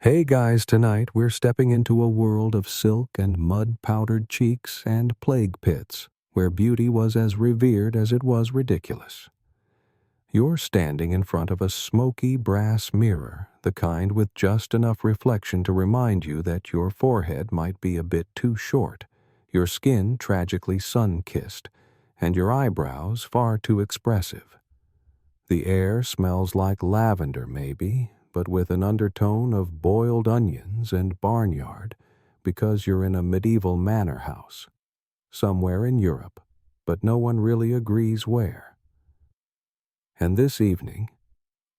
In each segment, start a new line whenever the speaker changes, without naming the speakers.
Hey guys, tonight we're stepping into a world of silk and mud-powdered cheeks and plague pits, where beauty was as revered as it was ridiculous. You're standing in front of a smoky brass mirror, the kind with just enough reflection to remind you that your forehead might be a bit too short, your skin tragically sun-kissed, and your eyebrows far too expressive. The air smells like lavender, maybe, but with an undertone of boiled onions and barnyard, because you're in a medieval manor house, somewhere in Europe, but no one really agrees where. And this evening,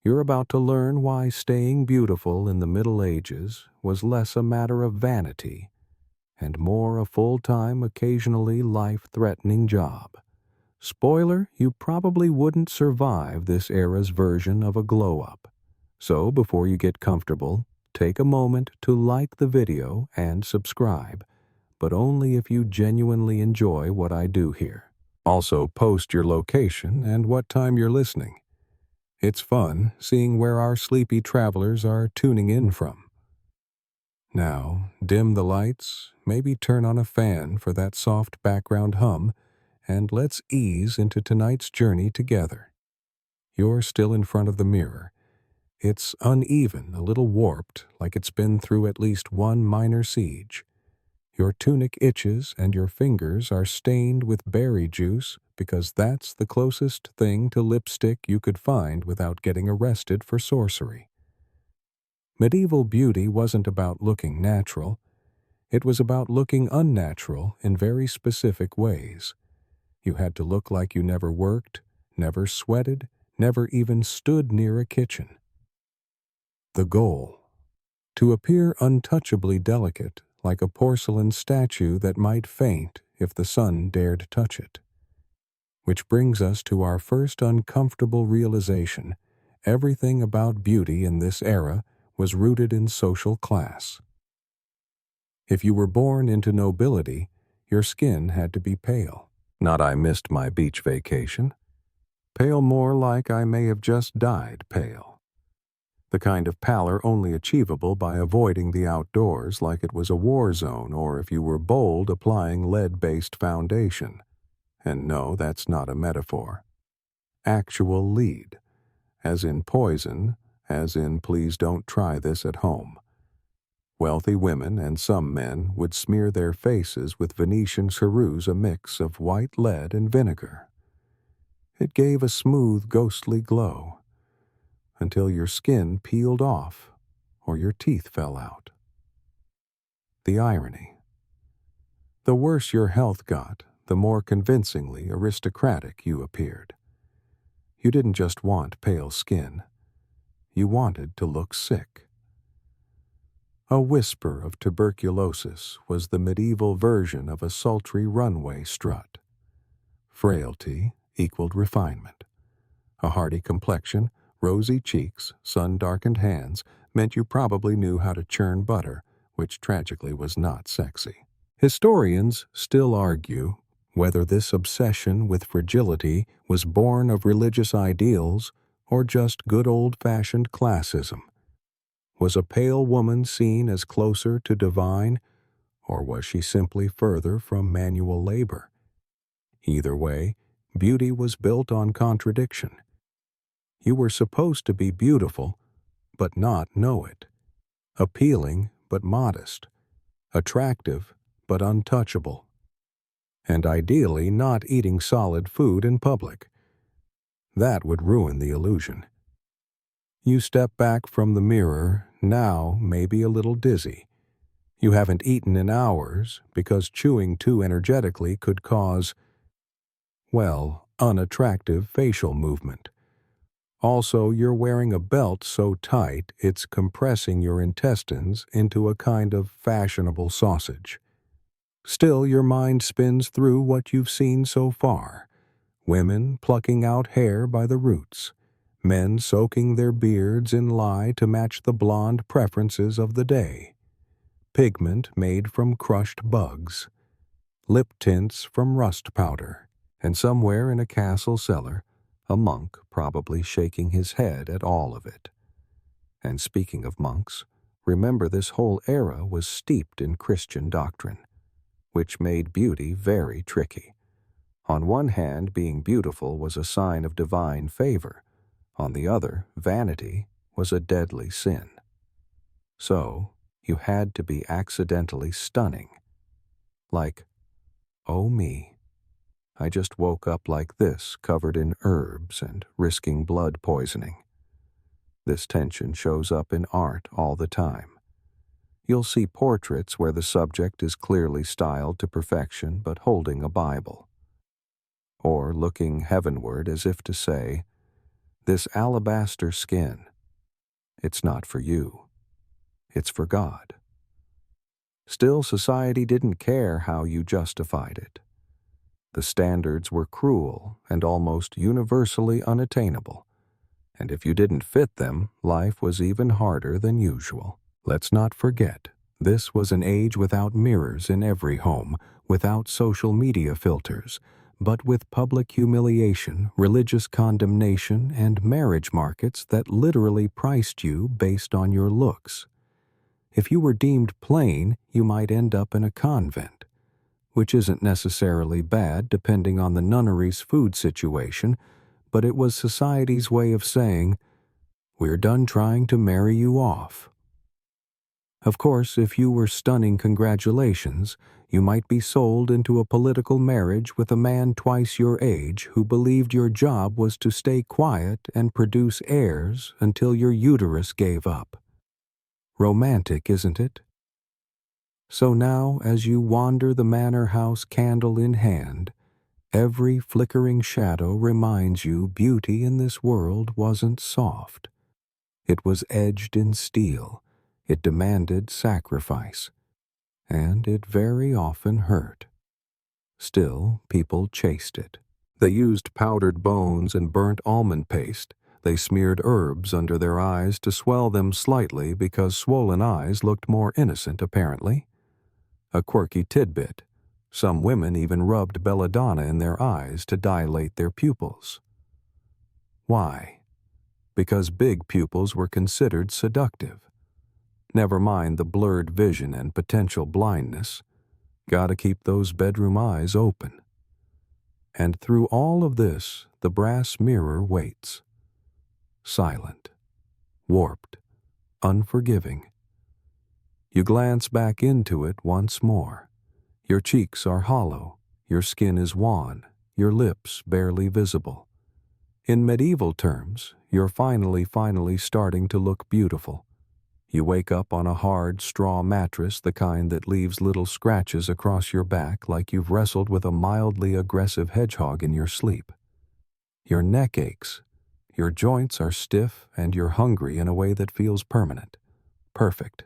you're about to learn why staying beautiful in the Middle Ages was less a matter of vanity and more a full-time, occasionally life-threatening job. Spoiler, you probably wouldn't survive this era's version of a glow-up. So before you get comfortable, take a moment to like the video and subscribe, but only if you genuinely enjoy what I do here. Also post your location and what time you're listening. It's fun seeing where our sleepy travelers are tuning in from. Now, dim the lights, maybe turn on a fan for that soft background hum, and let's ease into tonight's journey together. You're still in front of the mirror. It's uneven, a little warped, like it's been through at least one minor siege. Your tunic itches and your fingers are stained with berry juice because that's the closest thing to lipstick you could find without getting arrested for sorcery. Medieval beauty wasn't about looking natural. It was about looking unnatural in very specific ways. You had to look like you never worked, never sweated, never even stood near a kitchen. The goal: to appear untouchably delicate, like a porcelain statue that might faint if the sun dared touch it. Which brings us to our first uncomfortable realization: everything about beauty in this era was rooted in social class. If you were born into nobility, your skin had to be pale. Not I missed my beach vacation. Pale more like I may have just died pale. The kind of pallor only achievable by avoiding the outdoors like it was a war zone, or if you were bold applying lead-based foundation. And no, that's not a metaphor. Actual lead, as in poison, as in please don't try this at home. Wealthy women and some men would smear their faces with Venetian ceruse, a mix of white lead and vinegar. It gave a smooth, ghostly glow, until your skin peeled off or your teeth fell out. The irony. The worse your health got, the more convincingly aristocratic you appeared. You didn't just want pale skin. You wanted to look sick. A whisper of tuberculosis was the medieval version of a sultry runway strut. Frailty equaled refinement. A hardy complexion, rosy cheeks, sun-darkened hands meant you probably knew how to churn butter, which tragically was not sexy. Historians still argue whether this obsession with fragility was born of religious ideals or just good old-fashioned classism. Was a pale woman seen as closer to divine, or was she simply further from manual labor? Either way, beauty was built on contradiction. You were supposed to be beautiful, but not know it. Appealing, but modest. Attractive, but untouchable. And ideally not eating solid food in public. That would ruin the illusion. You step back from the mirror, now maybe a little dizzy. You haven't eaten in hours because chewing too energetically could cause, well, unattractive facial movement. Also, you're wearing a belt so tight it's compressing your intestines into a kind of fashionable sausage. Still, your mind spins through what you've seen so far. Women plucking out hair by the roots. Men soaking their beards in lye to match the blonde preferences of the day. Pigment made from crushed bugs. Lip tints from rust powder. And somewhere in a castle cellar, a monk probably shaking his head at all of it. And speaking of monks, Remember, this whole era was steeped in Christian doctrine, which made beauty very tricky. On one hand, being beautiful was a sign of divine favor. On the other, vanity was a deadly sin. So, you had to be accidentally stunning. Like, oh me, I just woke up like this, covered in herbs and risking blood poisoning. This tension shows up in art all the time. You'll see portraits where the subject is clearly styled to perfection but holding a Bible, or looking heavenward as if to say, this alabaster skin, it's not for you, it's for God. Still, society didn't care how you justified it. The standards were cruel and almost universally unattainable, and if you didn't fit them, life was even harder than usual. Let's not forget, this was an age without mirrors in every home, without social media filters, but with public humiliation, religious condemnation, and marriage markets that literally priced you based on your looks. If you were deemed plain, you might end up in a convent, which isn't necessarily bad depending on the nunnery's food situation, but it was society's way of saying, we're done trying to marry you off. Of course, if you were stunning, congratulations, you might be sold into a political marriage with a man twice your age who believed your job was to stay quiet and produce heirs until your uterus gave up. Romantic, isn't it? So now, as you wander the manor house candle in hand, every flickering shadow reminds you beauty in this world wasn't soft. It was edged in steel. It demanded sacrifice, and it very often hurt. Still, people chased it. They used powdered bones and burnt almond paste. They smeared herbs under their eyes to swell them slightly because swollen eyes looked more innocent, apparently. A quirky tidbit. Some women even rubbed belladonna in their eyes to dilate their pupils. Why? Because big pupils were considered seductive. Never mind the blurred vision and potential blindness. Gotta keep those bedroom eyes open. And through all of this, the brass mirror waits. Silent, warped, unforgiving. You glance back into it once more. Your cheeks are hollow, your skin is wan, your lips barely visible. In medieval terms, you're finally starting to look beautiful. You wake up on a hard straw mattress, the kind that leaves little scratches across your back like you've wrestled with a mildly aggressive hedgehog in your sleep. Your neck aches, your joints are stiff, and you're hungry in a way that feels permanent. Perfect.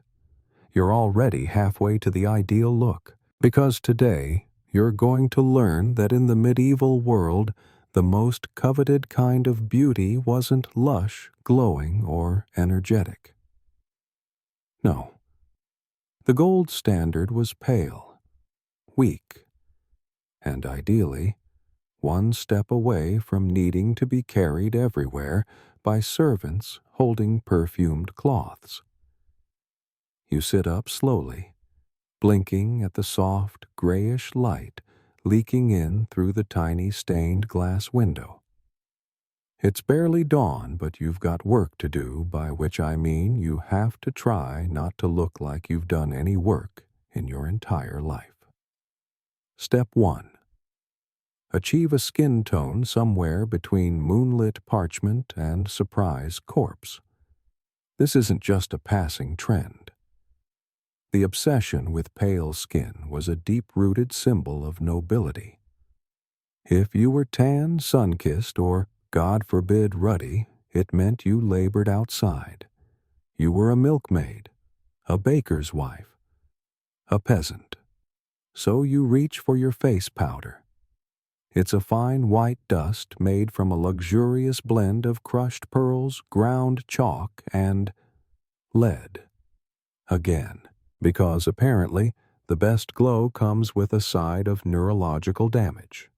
You're already halfway to the ideal look, because today you're going to learn that in the medieval world, the most coveted kind of beauty wasn't lush, glowing, or energetic. No. The gold standard was pale, weak, and ideally, one step away from needing to be carried everywhere by servants holding perfumed cloths. You sit up slowly, blinking at the soft, grayish light leaking in through the tiny stained glass window. It's barely dawn, but you've got work to do, by which I mean you have to try not to look like you've done any work in your entire life. Step 1. Achieve a skin tone somewhere between moonlit parchment and surprise corpse. This isn't just a passing trend. The obsession with pale skin was a deep-rooted symbol of nobility. If you were tan, sun-kissed, or, God forbid, ruddy, it meant you labored outside. You were a milkmaid, a baker's wife, a peasant. So you reach for your face powder. It's a fine white dust made from a luxurious blend of crushed pearls, ground chalk, and lead. Again, because apparently the best glow comes with a side of neurological damage.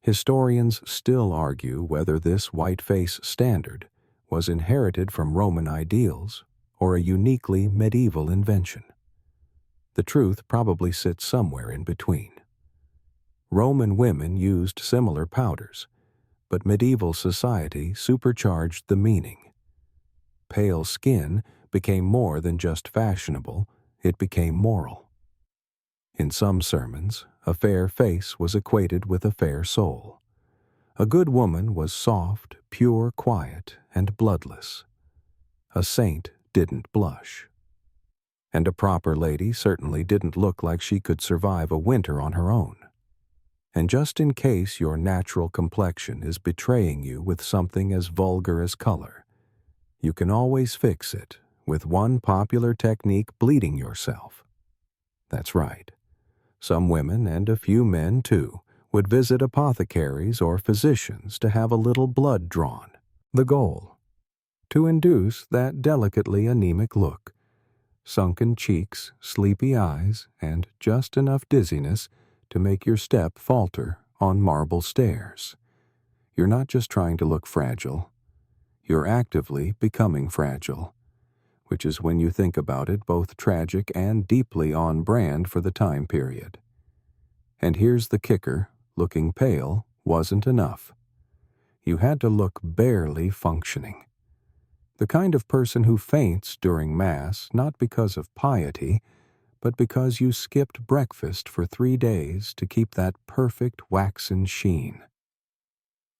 Historians still argue whether this white face standard was inherited from Roman ideals or a uniquely medieval invention. The truth probably sits somewhere in between. Roman women used similar powders, but medieval society supercharged the meaning. Pale skin became more than just fashionable, it became moral. In some sermons, a fair face was equated with a fair soul. A good woman was soft, pure, quiet, and bloodless. A saint didn't blush. And a proper lady certainly didn't look like she could survive a winter on her own. And just in case your natural complexion is betraying you with something as vulgar as color, you can always fix it with one popular technique: bleeding yourself. That's right. Some women, and a few men too, would visit apothecaries or physicians to have a little blood drawn. The goal: to induce that delicately anemic look, sunken cheeks, sleepy eyes, and just enough dizziness to make your step falter on marble stairs. You're not just trying to look fragile. You're actively becoming fragile, which is, when you think about it, both tragic and deeply on brand for the time period. And here's the kicker: looking pale wasn't enough. You had to look barely functioning. The kind of person who faints during Mass not because of piety, but because you skipped breakfast for 3 days to keep that perfect waxen sheen.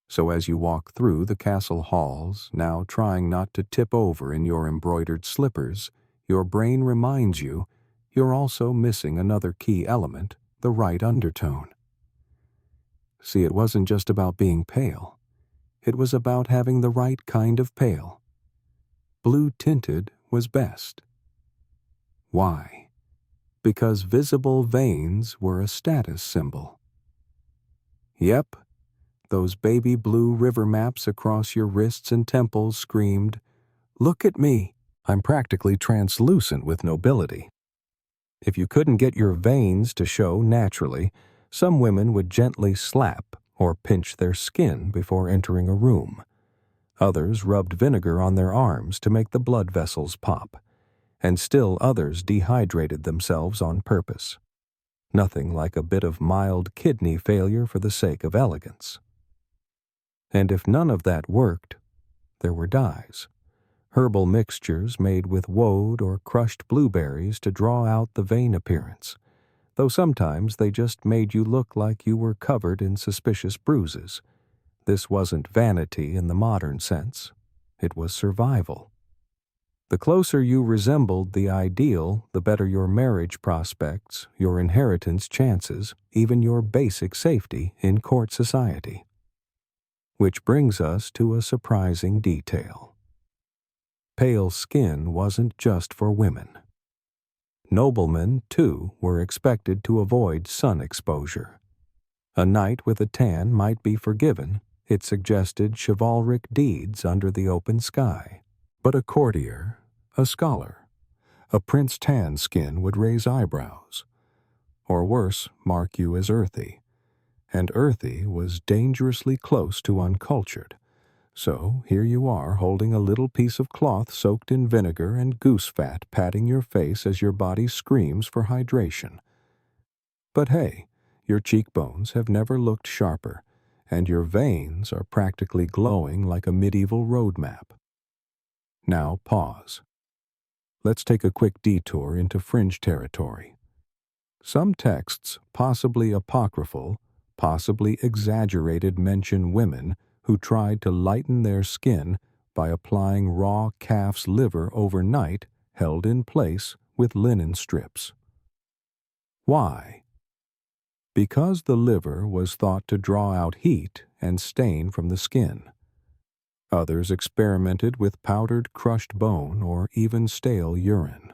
So as you walk through the castle halls, now trying not to tip over in your embroidered slippers, your brain reminds you you're also missing another key element: the right undertone. See, it wasn't just about being pale. It was about having the right kind of pale. Blue-tinted was best. Why? Because visible veins were a status symbol. Yep, those baby blue river maps across your wrists and temples screamed, "Look at me, I'm practically translucent with nobility." If you couldn't get your veins to show naturally, some women would gently slap or pinch their skin before entering a room. Others rubbed vinegar on their arms to make the blood vessels pop, and still others dehydrated themselves on purpose. Nothing like a bit of mild kidney failure for the sake of elegance. And if none of that worked, there were dyes. Herbal mixtures made with woad or crushed blueberries to draw out the vein appearance, though sometimes they just made you look like you were covered in suspicious bruises. This wasn't vanity in the modern sense. It was survival. The closer you resembled the ideal, the better your marriage prospects, your inheritance chances, even your basic safety in court society. Which brings us to a surprising detail. Pale skin wasn't just for women. Noblemen, too, were expected to avoid sun exposure. A knight with a tan might be forgiven. It suggested chivalric deeds under the open sky. But a courtier, a scholar, a prince tan skin would raise eyebrows, or worse, mark you as earthy. And earthy was dangerously close to uncultured. So here you are, holding a little piece of cloth soaked in vinegar and goose fat, patting your face as your body screams for hydration. But hey, your cheekbones have never looked sharper, and your veins are practically glowing like a medieval road map. Now pause. Let's take a quick detour into fringe territory. Some texts, possibly apocryphal, possibly exaggerated, mention women who tried to lighten their skin by applying raw calf's liver overnight, held in place with linen strips. Why? Because the liver was thought to draw out heat and stain from the skin. Others experimented with powdered crushed bone or even stale urine.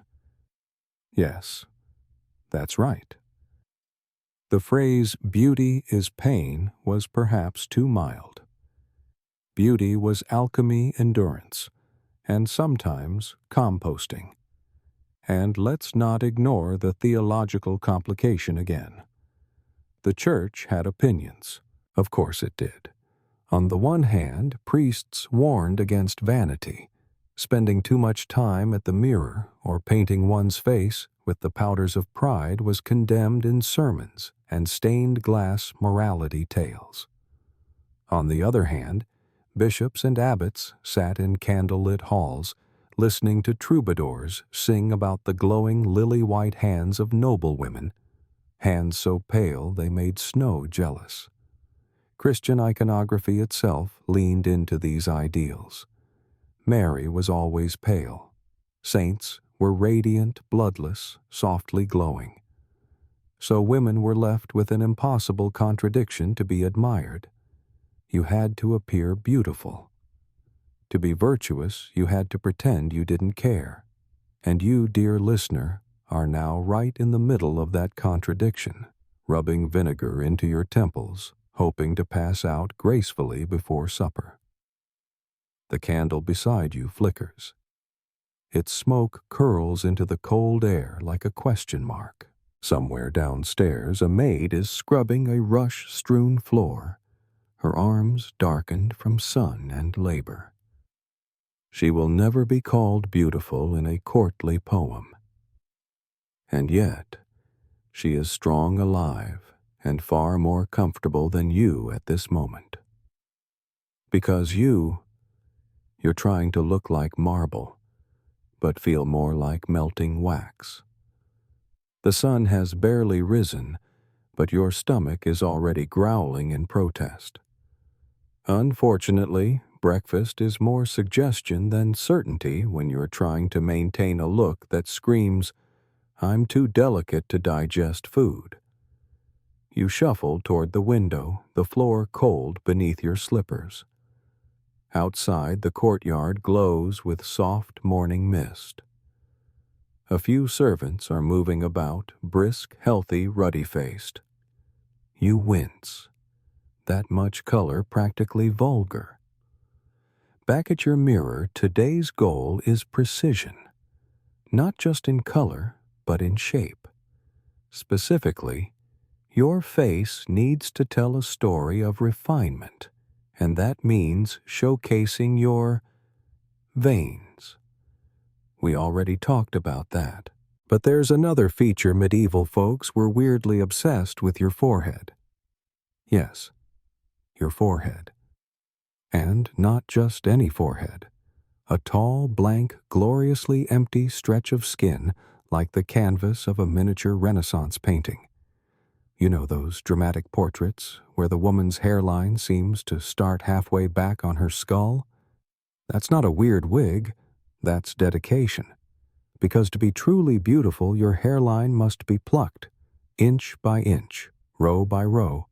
Yes, that's right. The phrase "beauty is pain" was perhaps too mild. Beauty was alchemy, endurance, and sometimes composting. And let's not ignore the theological complication again. The church had opinions. Of course it did. On the one hand, priests warned against vanity. Spending too much time at the mirror or painting one's face with the powders of pride was condemned in sermons and stained glass morality tales. On the other hand, bishops and abbots sat in candlelit halls, listening to troubadours sing about the glowing lily-white hands of noblewomen, hands so pale they made snow jealous. Christian iconography itself leaned into these ideals. Mary was always pale. Saints were radiant, bloodless, softly glowing. So women were left with an impossible contradiction to be admired. You had to appear beautiful. To be virtuous, you had to pretend you didn't care. And you, dear listener, are now right in the middle of that contradiction, rubbing vinegar into your temples, hoping to pass out gracefully before supper. The candle beside you flickers. Its smoke curls into the cold air like a question mark. Somewhere downstairs, a maid is scrubbing a rush-strewn floor, her arms darkened from sun and labor. She will never be called beautiful in a courtly poem. And yet, she is strong alive and far more comfortable than you at this moment. Because you're trying to look like marble, but feel more like melting wax. The sun has barely risen, but your stomach is already growling in protest. Unfortunately, breakfast is more suggestion than certainty when you're trying to maintain a look that screams, "I'm too delicate to digest food." You shuffle toward the window, the floor cold beneath your slippers. Outside, the courtyard glows with soft morning mist. A few servants are moving about, brisk, healthy, ruddy-faced. You wince. That much color practically vulgar. Back at your mirror, today's goal is precision. Not just in color, but in shape. Specifically, your face needs to tell a story of refinement, and that means showcasing your veins. We already talked about that. But there's another feature medieval folks were weirdly obsessed with: your forehead. Yes, your forehead. And not just any forehead. A tall, blank, gloriously empty stretch of skin like the canvas of a miniature Renaissance painting. You know those dramatic portraits where the woman's hairline seems to start halfway back on her skull? That's not a weird wig, that's dedication. Because to be truly beautiful, your hairline must be plucked, inch by inch, row by row,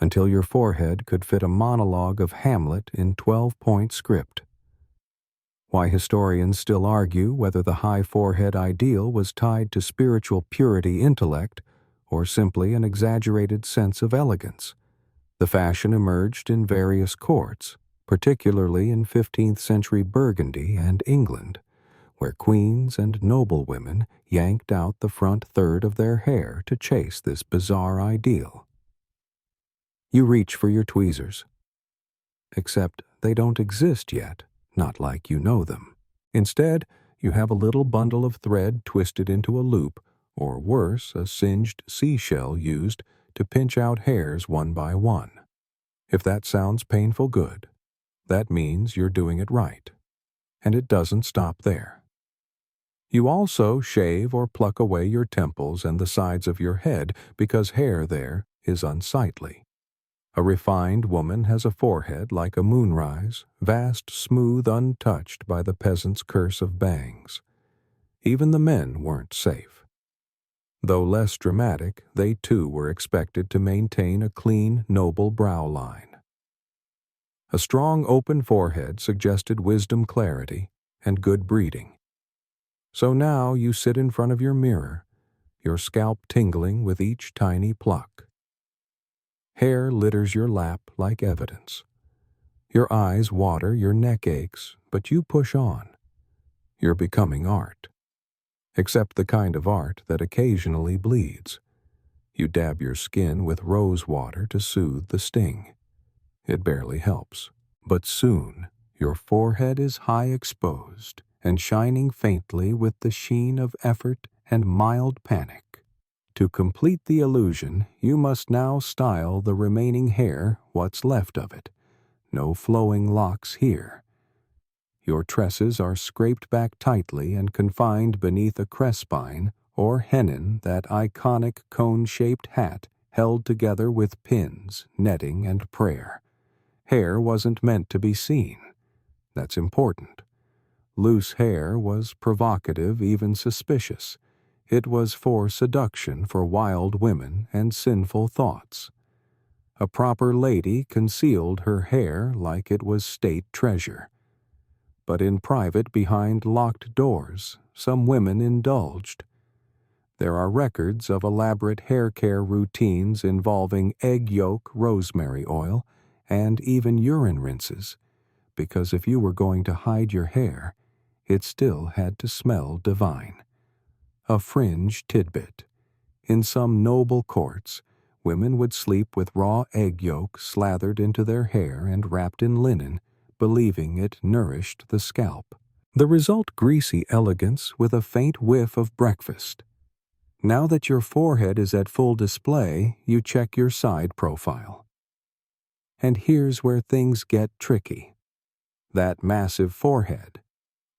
until your forehead could fit a monologue of Hamlet in 12-point script. Why historians still argue whether the high forehead ideal was tied to spiritual purity intellect or simply an exaggerated sense of elegance. The fashion emerged in various courts, particularly in 15th century Burgundy and England, where queens and noblewomen yanked out the front third of their hair to chase this bizarre ideal. You reach for your tweezers. Except they don't exist yet, not like you know them. Instead, you have a little bundle of thread twisted into a loop, or worse, a singed seashell used to pinch out hairs one by one. If that sounds painful good, that means you're doing it right. And it doesn't stop there. You also shave or pluck away your temples and the sides of your head because hair there is unsightly. A refined woman has a forehead like a moonrise, vast, smooth, untouched by the peasant's curse of bangs. Even the men weren't safe. Though less dramatic, they too were expected to maintain a clean, noble brow line. A strong, open forehead suggested wisdom, clarity, and good breeding. So now you sit in front of your mirror, your scalp tingling with each tiny pluck. Hair litters your lap like evidence. Your eyes water, your neck aches, but you push on. You're becoming art. Except the kind of art that occasionally bleeds. You dab your skin with rose water to soothe the sting. It barely helps. But soon, your forehead is high exposed, and shining faintly with the sheen of effort and mild panic. To complete the illusion, you must now style the remaining hair, what's left of it. No flowing locks here. Your tresses are scraped back tightly and confined beneath a crespine or hennin, that iconic cone-shaped hat held together with pins, netting, and prayer. Hair wasn't meant to be seen. That's important. Loose hair was provocative, even suspicious. It was for seduction for wild women and sinful thoughts. A proper lady concealed her hair like it was state treasure. But in private, behind locked doors, some women indulged. There are records of elaborate hair care routines involving egg yolk, rosemary oil, and even urine rinses, because if you were going to hide your hair, it still had to smell divine. A fringe tidbit. In some noble courts, women would sleep with raw egg yolk slathered into their hair and wrapped in linen, believing it nourished the scalp. The result: greasy elegance with a faint whiff of breakfast. Now that your forehead is at full display, you check your side profile. And here's where things get tricky. That massive forehead.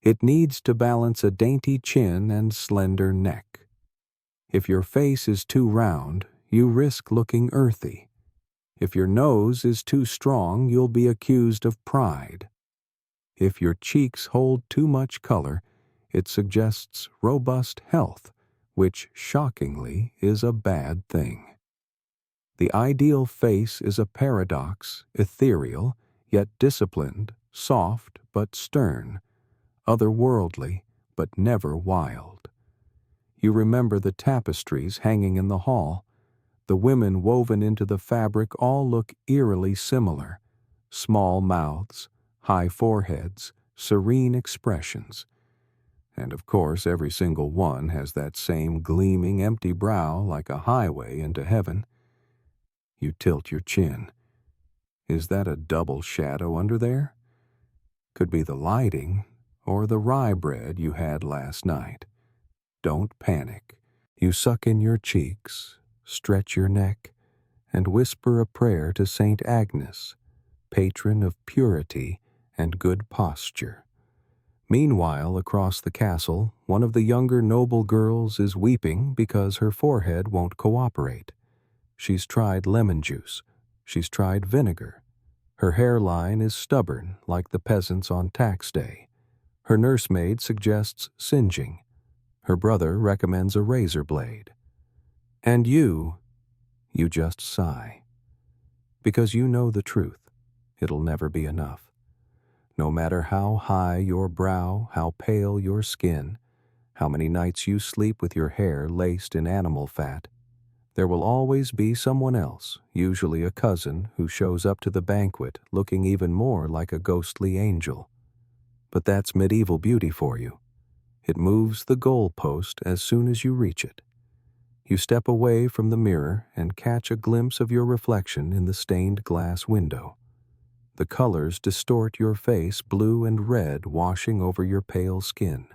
It needs to balance a dainty chin and slender neck. If your face is too round, you risk looking earthy. If your nose is too strong, you'll be accused of pride. If your cheeks hold too much color, it suggests robust health, which, shockingly, is a bad thing. The ideal face is a paradox, ethereal, yet disciplined, soft but stern, otherworldly but never wild. You remember the tapestries hanging in the hall. The women woven into the fabric all look eerily similar. Small mouths, high foreheads, serene expressions. And of course, every single one has that same gleaming empty brow like a highway into heaven. You tilt your chin. Is that a double shadow under there? Could be the lighting or the rye bread you had last night. Don't panic. You suck in your cheeks, stretch your neck, and whisper a prayer to Saint Agnes, patron of purity and good posture. Meanwhile, across the castle, one of the younger noble girls is weeping because her forehead won't cooperate. She's tried lemon juice. She's tried vinegar. Her hairline is stubborn, like the peasants on tax day. Her nursemaid suggests singeing. Her brother recommends a razor blade. And you just sigh. Because you know the truth. It'll never be enough. No matter how high your brow, how pale your skin, how many nights you sleep with your hair laced in animal fat, there will always be someone else, usually a cousin, who shows up to the banquet looking even more like a ghostly angel. But that's medieval beauty for you. It moves the goalpost as soon as you reach it. You step away from the mirror and catch a glimpse of your reflection in the stained glass window. The colors distort your face, blue and red washing over your pale skin.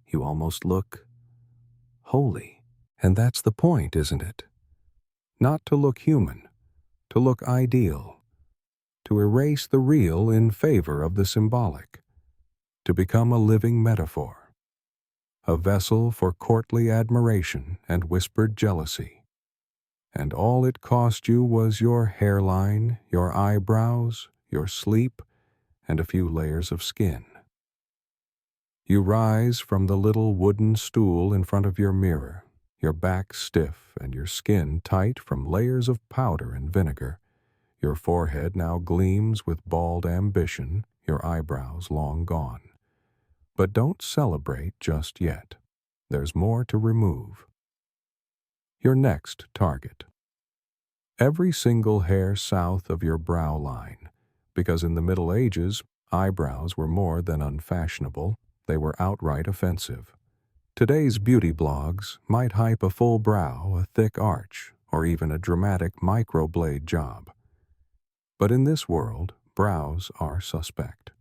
You almost look holy. And that's the point, isn't it? Not to look human, to look ideal, to erase the real in favor of the symbolic, to become a living metaphor, a vessel for courtly admiration and whispered jealousy. And all it cost you was your hairline, your eyebrows, your sleep, and a few layers of skin. You rise from the little wooden stool in front of your mirror, your back stiff and your skin tight from layers of powder and vinegar. Your forehead now gleams with bald ambition, your eyebrows long gone. But don't celebrate just yet. There's more to remove. Your next target. Every single hair south of your brow line, because in the Middle Ages, eyebrows were more than unfashionable, they were outright offensive. Today's beauty blogs might hype a full brow, a thick arch, or even a dramatic microblade job. But in this world, brows are suspect.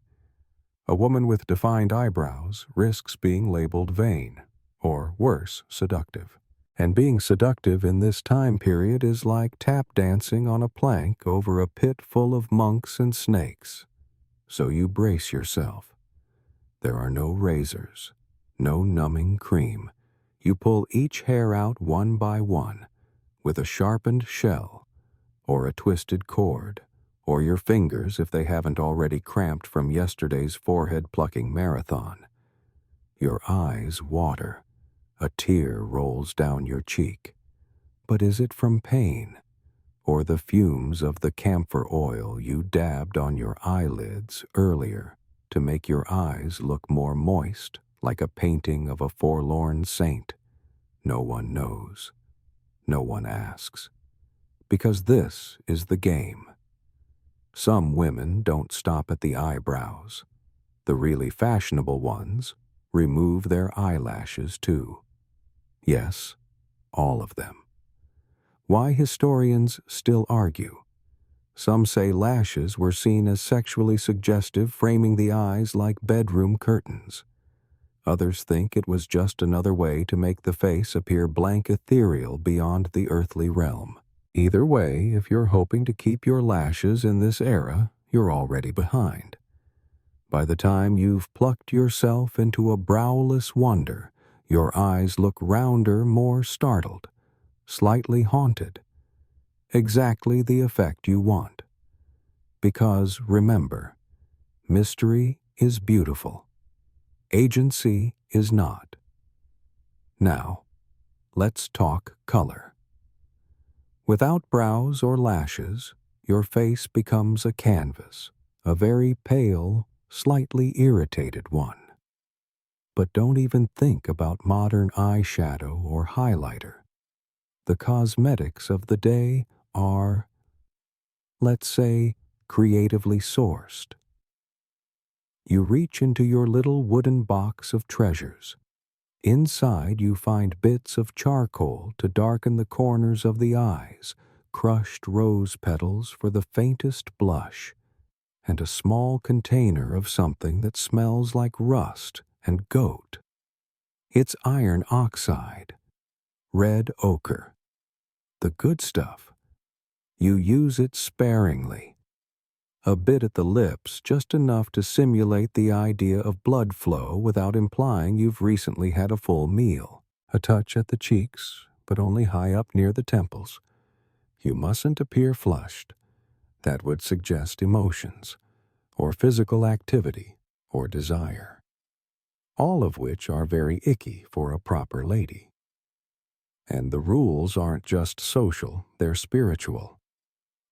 A woman with defined eyebrows risks being labeled vain, or worse, seductive. And being seductive in this time period is like tap dancing on a plank over a pit full of monks and snakes. So you brace yourself. There are no razors, no numbing cream. You pull each hair out one by one, with a sharpened shell, or a twisted cord, or your fingers if they haven't already cramped from yesterday's forehead-plucking marathon. Your eyes water. A tear rolls down your cheek. But is it from pain, or the fumes of the camphor oil you dabbed on your eyelids earlier to make your eyes look more moist, like a painting of a forlorn saint? No one knows. No one asks. Because this is the game. Some women don't stop at the eyebrows. The really fashionable ones remove their eyelashes too. Yes, all of them. Why historians still argue. Some say lashes were seen as sexually suggestive, framing the eyes like bedroom curtains. Others think it was just another way to make the face appear blank ethereal beyond the earthly realm. Either way, if you're hoping to keep your lashes in this era, you're already behind. By the time you've plucked yourself into a browless wonder, your eyes look rounder, more startled, slightly haunted. Exactly the effect you want. Because remember, mystery is beautiful. Agency is not. Now, let's talk color. Without brows or lashes, your face becomes a canvas, a very pale, slightly irritated one. But don't even think about modern eyeshadow or highlighter. The cosmetics of the day are, let's say, creatively sourced. You reach into your little wooden box of treasures. Inside you find bits of charcoal to darken the corners of the eyes, crushed rose petals for the faintest blush, and a small container of something that smells like rust and goat. It's iron oxide, red ochre, the good stuff. You use it sparingly. A bit at the lips, just enough to simulate the idea of blood flow without implying you've recently had a full meal. A touch at the cheeks, but only high up near the temples. You mustn't appear flushed. That would suggest emotions, or physical activity, or desire. All of which are very icky for a proper lady. And the rules aren't just social, they're spiritual.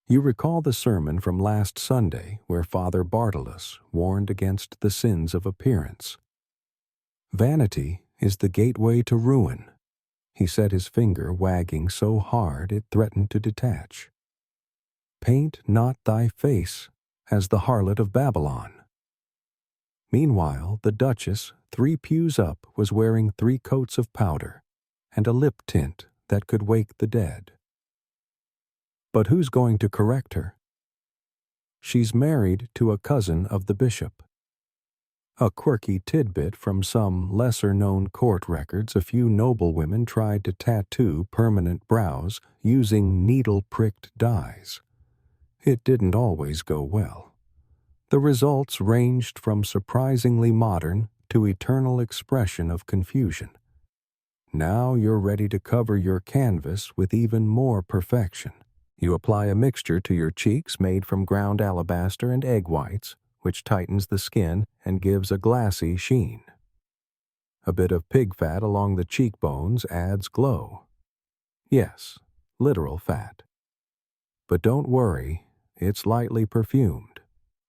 You recall the sermon from last Sunday where Father Bartolus warned against the sins of appearance. Vanity is the gateway to ruin. He said, his finger wagging so hard it threatened to detach. Paint not thy face as the harlot of Babylon. Meanwhile, the Duchess, 3 pews up, was wearing 3 coats of powder and a lip tint that could wake the dead. But who's going to correct her? She's married to a cousin of the bishop. A quirky tidbit from some lesser-known court records: a few noblewomen tried to tattoo permanent brows using needle-pricked dyes. It didn't always go well. The results ranged from surprisingly modern to eternal expression of confusion. Now you're ready to cover your canvas with even more perfection. You apply a mixture to your cheeks made from ground alabaster and egg whites, which tightens the skin and gives a glassy sheen. A bit of pig fat along the cheekbones adds glow. Yes, literal fat. But don't worry, it's lightly perfumed,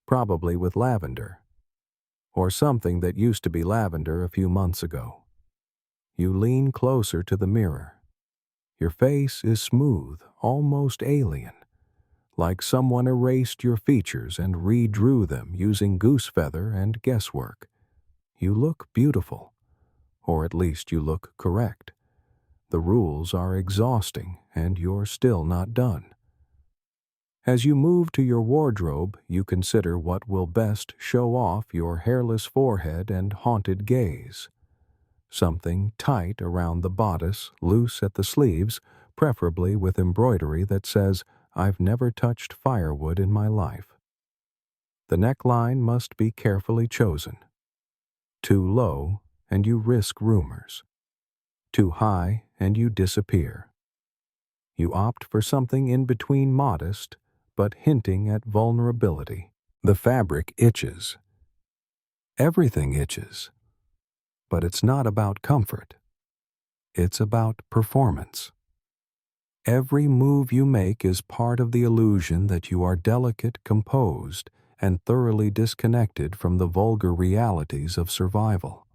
probably with lavender, or something that used to be lavender a few months ago. You lean closer to the mirror. Your face is smooth, almost alien, like someone erased your features and redrew them using goose feather and guesswork. You look beautiful, or at least you look correct. The rules are exhausting, and you're still not done. As you move to your wardrobe, you consider what will best show off your hairless forehead and haunted gaze. Something tight around the bodice, loose at the sleeves, preferably with embroidery that says, "I've never touched firewood in my life." The neckline must be carefully chosen. Too low, and you risk rumors. Too high, and you disappear. You opt for something in between modest, but hinting at vulnerability. The fabric itches. Everything itches. But it's not about comfort. It's about performance. Every move you make is part of the illusion that you are delicate, composed, and thoroughly disconnected from the vulgar realities of survival.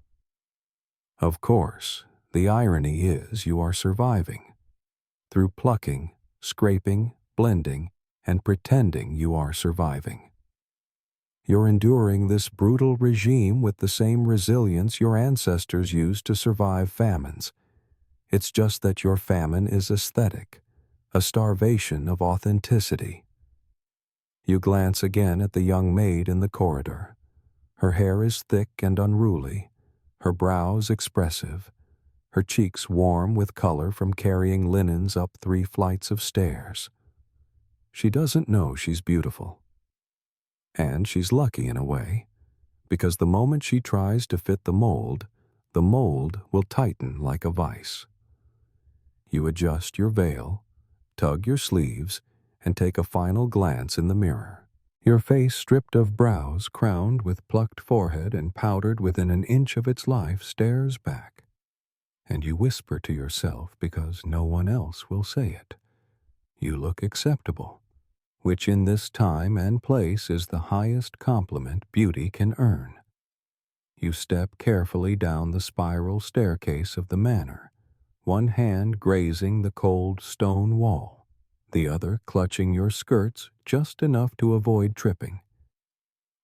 Of course, the irony is you are surviving. Through plucking, scraping, blending, and pretending you are surviving. You're enduring this brutal regime with the same resilience your ancestors used to survive famines. It's just that your famine is aesthetic, a starvation of authenticity. You glance again at the young maid in the corridor. Her hair is thick and unruly, her brows expressive, her cheeks warm with color from carrying linens up 3 flights of stairs. She doesn't know she's beautiful. And she's lucky in a way, because the moment she tries to fit the mold will tighten like a vice. You adjust your veil, tug your sleeves, and take a final glance in the mirror. Your face stripped of brows, crowned with plucked forehead and powdered within an inch of its life, stares back. And you whisper to yourself because no one else will say it. You look acceptable, which in this time and place is the highest compliment beauty can earn. You step carefully down the spiral staircase of the manor, one hand grazing the cold stone wall, the other clutching your skirts just enough to avoid tripping.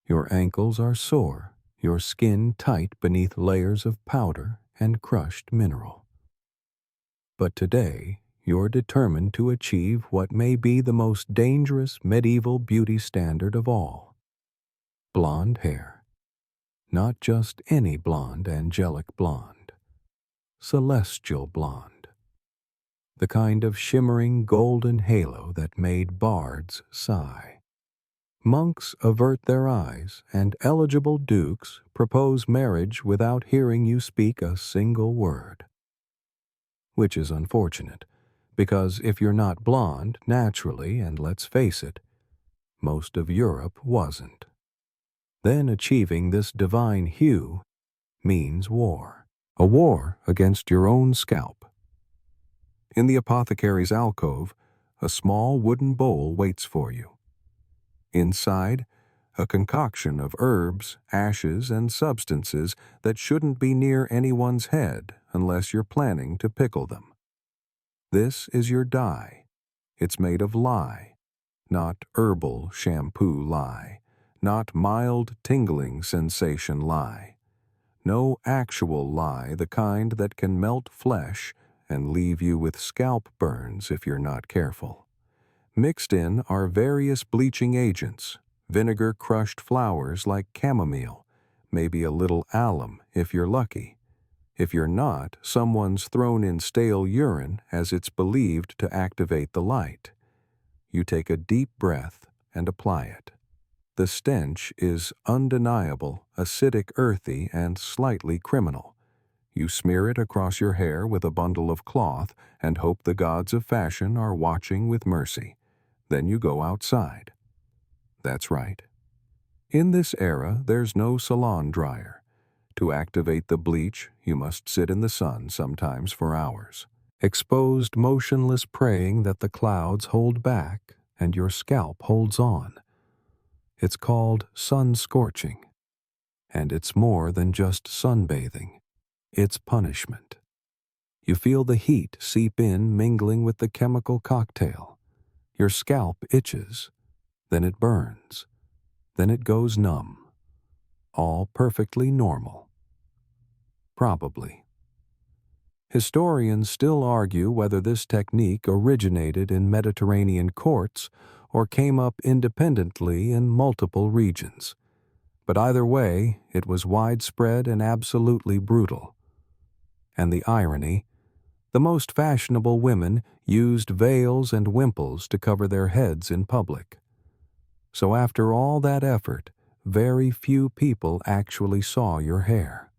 Your ankles are sore, your skin tight beneath layers of powder and crushed mineral. But today, you're determined to achieve what may be the most dangerous medieval beauty standard of all. Blonde hair. Not just any blonde, angelic blonde. Celestial blonde. The kind of shimmering golden halo that made bards sigh. Monks avert their eyes, and eligible dukes propose marriage without hearing you speak a single word. Which is unfortunate, because if you're not blonde, naturally, and let's face it, most of Europe wasn't. Then achieving this divine hue means war. A war against your own scalp. In the apothecary's alcove, a small wooden bowl waits for you. Inside, a concoction of herbs, ashes, and substances that shouldn't be near anyone's head unless you're planning to pickle them. This is your dye. It's made of lye, not herbal shampoo lye, not mild tingling sensation lye. No actual lye, the kind that can melt flesh and leave you with scalp burns if you're not careful. Mixed in are various bleaching agents, vinegar crushed flowers like chamomile, maybe a little alum if you're lucky. If you're not, someone's thrown in stale urine as it's believed to activate the light. You take a deep breath and apply it. The stench is undeniable, acidic, earthy, and slightly criminal. You smear it across your hair with a bundle of cloth and hope the gods of fashion are watching with mercy. Then you go outside. That's right. In this era, there's no salon dryer. To activate the bleach, you must sit in the sun sometimes for hours. Exposed, motionless, praying that the clouds hold back and your scalp holds on. It's called sun scorching. And it's more than just sunbathing. It's punishment. You feel the heat seep in, mingling with the chemical cocktail. Your scalp itches. Then it burns. Then it goes numb. All perfectly normal. Probably. Historians still argue whether this technique originated in Mediterranean courts or came up independently in multiple regions. But either way, it was widespread and absolutely brutal. And the irony, the most fashionable women used veils and wimples to cover their heads in public. So after all that effort, very few people actually saw your hair.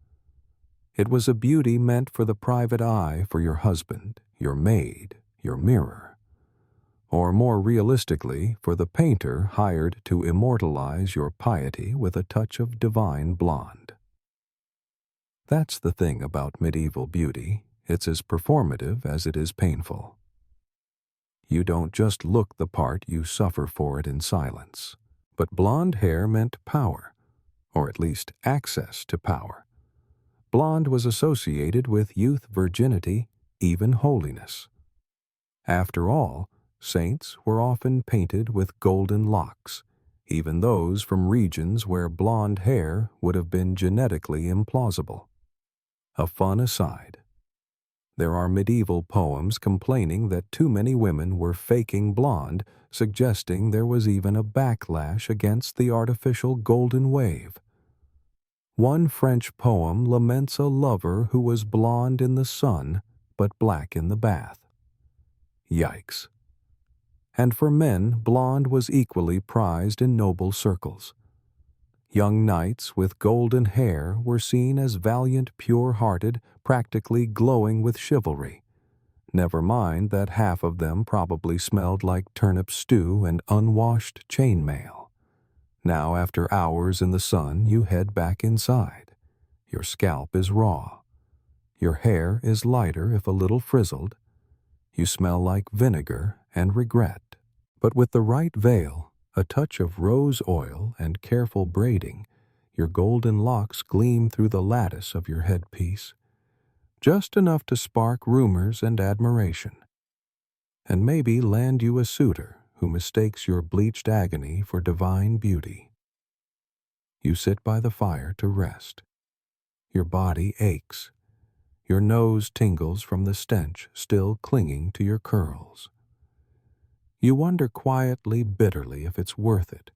It was a beauty meant for the private eye for your husband, your maid, your mirror. Or more realistically, for the painter hired to immortalize your piety with a touch of divine blonde. That's the thing about medieval beauty. It's as performative as it is painful. You don't just look the part, you suffer for it in silence. But blonde hair meant power, or at least access to power. Blonde was associated with youth, virginity, even holiness. After all, saints were often painted with golden locks, even those from regions where blonde hair would have been genetically implausible. A fun aside. There are medieval poems complaining that too many women were faking blonde, suggesting there was even a backlash against the artificial golden wave. One French poem laments a lover who was blonde in the sun but black in the bath. Yikes. And for men, blonde was equally prized in noble circles. Young knights with golden hair were seen as valiant, pure-hearted, practically glowing with chivalry. Never mind that half of them probably smelled like turnip stew and unwashed chainmail. Now, after hours in the sun, you head back inside. Your scalp is raw. Your hair is lighter if a little frizzled. You smell like vinegar and regret. But with the right veil, a touch of rose oil, and careful braiding, your golden locks gleam through the lattice of your headpiece, just enough to spark rumors and admiration, and maybe land you a suitor who mistakes your bleached agony for divine beauty. You sit by the fire to rest. Your body aches. Your nose tingles from the stench still clinging to your curls. You wonder quietly, bitterly if it's worth it,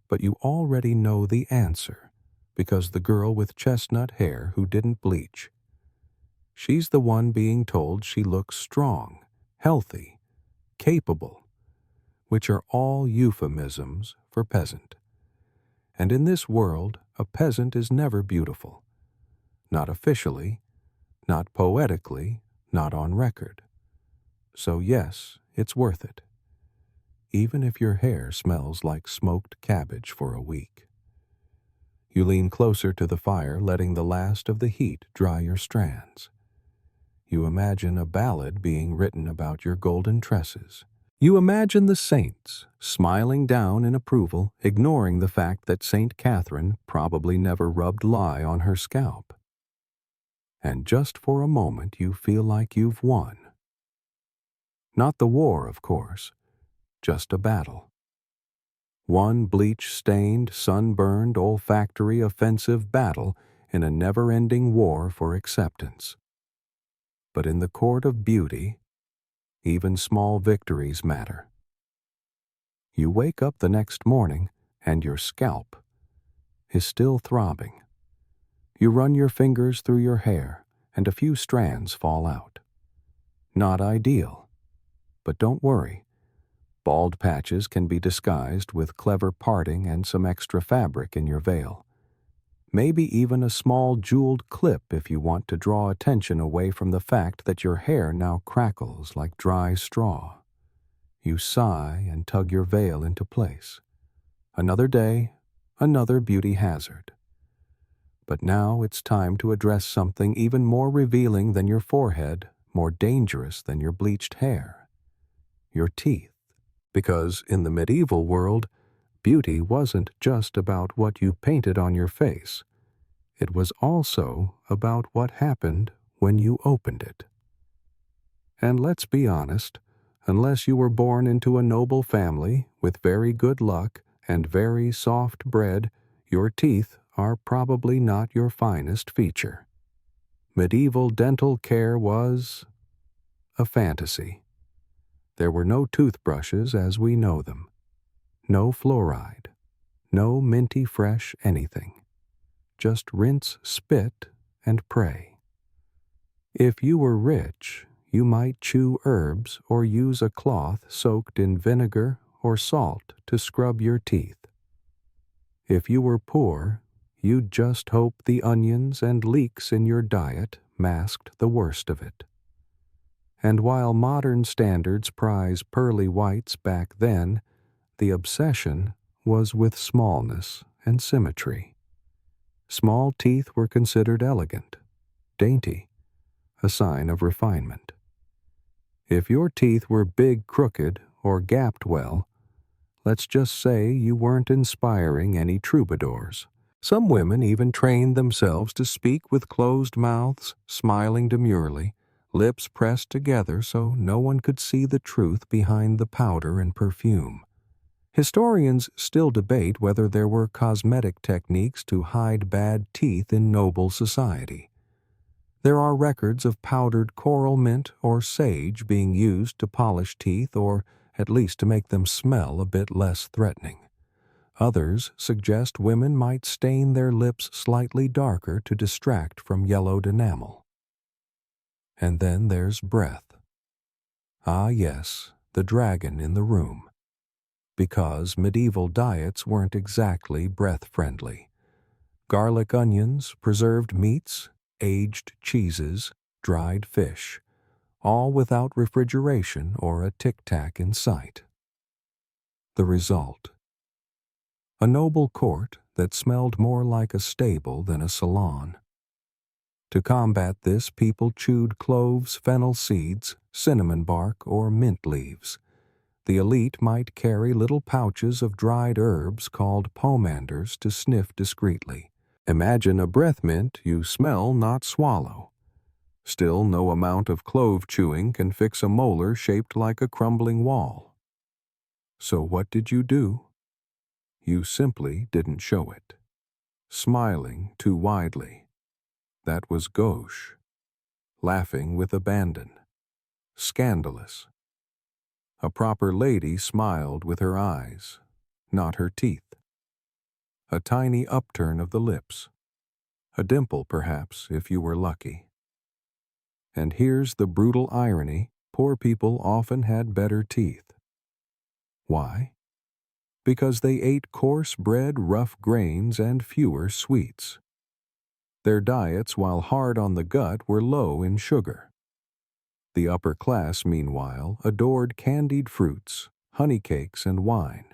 but you already know the answer, because the girl with chestnut hair who didn't bleach, she's the one being told she looks strong, healthy, capable, which are all euphemisms for peasant. And in this world, a peasant is never beautiful. Not officially, not poetically, not on record. So yes, it's worth it. Even if your hair smells like smoked cabbage for a week. You lean closer to the fire, letting the last of the heat dry your strands. You imagine a ballad being written about your golden tresses. You imagine the saints, smiling down in approval, ignoring the fact that Saint Catherine probably never rubbed lye on her scalp. And just for a moment you feel like you've won. Not the war, of course. Just a battle. One bleach-stained, sunburned, olfactory, offensive battle in a never-ending war for acceptance. But in the court of beauty, even small victories matter. You wake up the next morning and your scalp is still throbbing. You run your fingers through your hair and a few strands fall out. Not ideal, but don't worry. Bald patches can be disguised with clever parting and some extra fabric in your veil. Maybe even a small jeweled clip if you want to draw attention away from the fact that your hair now crackles like dry straw. You sigh and tug your veil into place. Another day, another beauty hazard. But now it's time to address something even more revealing than your forehead, more dangerous than your bleached hair. Your teeth. Because in the medieval world, beauty wasn't just about what you painted on your face. It was also about what happened when you opened it. And let's be honest, unless you were born into a noble family with very good luck and very soft bread, your teeth are probably not your finest feature. Medieval dental care was a fantasy. There were no toothbrushes as we know them. No fluoride, no minty fresh anything. Just rinse spit and pray. If you were rich, you might chew herbs or use a cloth soaked in vinegar or salt to scrub your teeth. If you were poor, you'd just hope the onions and leeks in your diet masked the worst of it. And while modern standards prize pearly whites back then, the obsession was with smallness and symmetry. Small teeth were considered elegant, dainty, a sign of refinement. If your teeth were big crooked or gapped well, let's just say you weren't inspiring any troubadours. Some women even trained themselves to speak with closed mouths, smiling demurely, lips pressed together so no one could see the truth behind the powder and perfume. Historians still debate whether there were cosmetic techniques to hide bad teeth in noble society. There are records of powdered coral mint or sage being used to polish teeth or at least to make them smell a bit less threatening. Others suggest women might stain their lips slightly darker to distract from yellowed enamel. And then there's breath. Ah yes, the dragon in the room. Because medieval diets weren't exactly breath-friendly. Garlic onions, preserved meats, aged cheeses, dried fish, all without refrigeration or a tic-tac in sight. The result: a noble court that smelled more like a stable than a salon. To combat this, people chewed cloves, fennel seeds, cinnamon bark, or mint leaves. The elite might carry little pouches of dried herbs called pomanders to sniff discreetly. Imagine a breath mint you smell, not swallow. Still, no amount of clove chewing can fix a molar shaped like a crumbling wall. So what did you do? You simply didn't show it. Smiling too widely. That was gauche. Laughing with abandon. Scandalous. A proper lady smiled with her eyes, not her teeth. A tiny upturn of the lips. A dimple, perhaps, if you were lucky. And here's the brutal irony: poor people often had better teeth. Why? Because they ate coarse bread, rough grains, and fewer sweets. Their diets, while hard on the gut, were low in sugar. The upper class, meanwhile, adored candied fruits, honey cakes, and wine.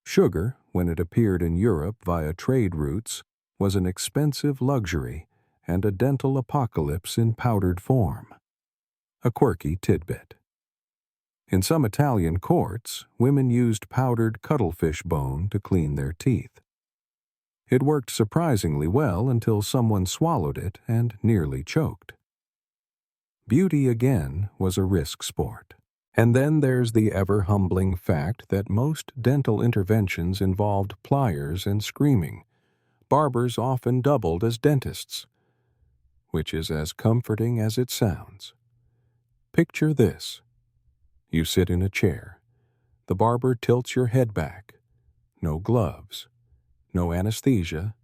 Sugar, when it appeared in Europe via trade routes, was an expensive luxury and a dental apocalypse in powdered form. A quirky tidbit. In some Italian courts, women used powdered cuttlefish bone to clean their teeth. It worked surprisingly well until someone swallowed it and nearly choked. Beauty, again, was a risk sport. And then there's the ever-humbling fact that most dental interventions involved pliers and screaming. Barbers often doubled as dentists, which is as comforting as it sounds. Picture this. You sit in a chair. The barber tilts your head back. No gloves. No anesthesia.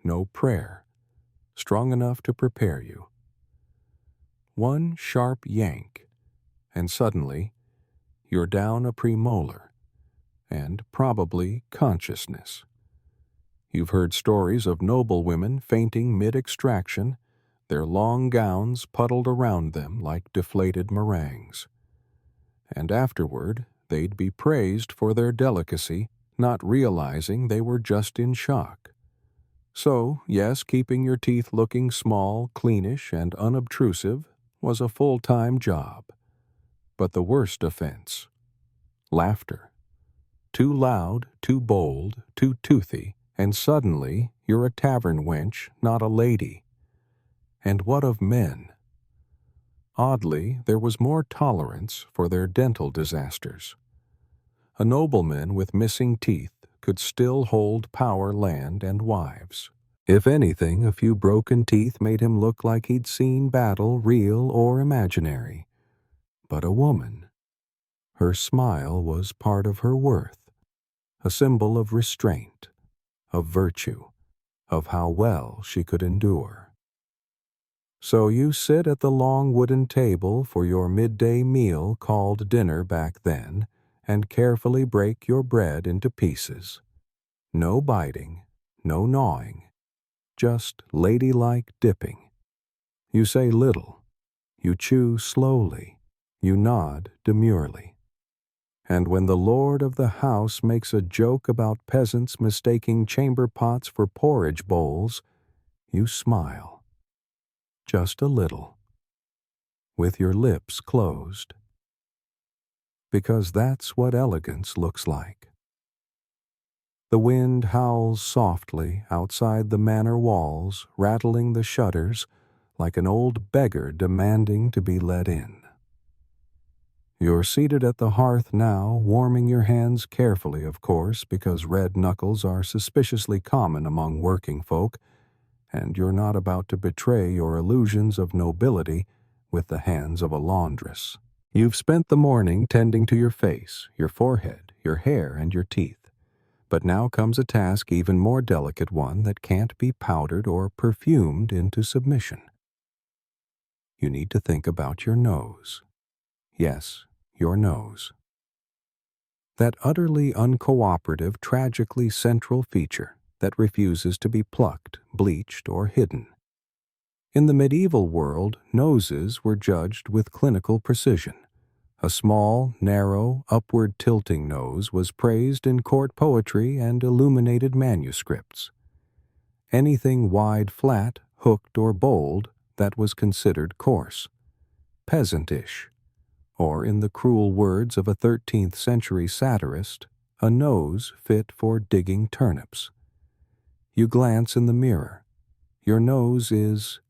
No prayer. Strong enough to prepare you. One sharp yank, and suddenly you're down a premolar, and probably consciousness. You've heard stories of noble women fainting mid-extraction, their long gowns puddled around them like deflated meringues. And afterward, they'd be praised for their delicacy, not realizing they were just in shock. So, yes, keeping your teeth looking small, cleanish, and unobtrusive was a full-time job. But the worst offense: laughter. Too loud, too bold, too toothy, and suddenly you're a tavern wench, not a lady. And what of men? Oddly, there was more tolerance for their dental disasters. A nobleman with missing teeth could still hold power, land, and wives. If anything, a few broken teeth made him look like he'd seen battle, real or imaginary. But a woman, her smile was part of her worth. a symbol of restraint, of virtue, of how well she could endure. So you sit at the long wooden table for your midday meal called dinner back then, and carefully break your bread into pieces. No biting, no gnawing, just ladylike dipping. You say little, you chew slowly, you nod demurely. And when the lord of the house makes a joke about peasants mistaking chamber pots for porridge bowls, you smile. Just a little, with your lips closed. Because that's what elegance looks like. The wind howls softly outside the manor walls, rattling the shutters like an old beggar demanding to be let in. You're seated at the hearth now, warming your hands carefully, of course, because red knuckles are suspiciously common among working folk, and you're not about to betray your illusions of nobility with the hands of a laundress. You've spent the morning tending to your face, your forehead, your hair, and your teeth. But now comes a task even more delicate one that can't be powdered or perfumed into submission. You need to think about your nose. Yes, your nose. That utterly uncooperative, tragically central feature that refuses to be plucked, bleached, or hidden. In the medieval world, noses were judged with clinical precision. A small, narrow, upward-tilting nose was praised in court poetry and illuminated manuscripts. Anything wide, flat, hooked, or bold, that was considered coarse, peasantish, or in the cruel words of a 13th century satirist, a nose fit for digging turnips. You glance in the mirror. Your nose is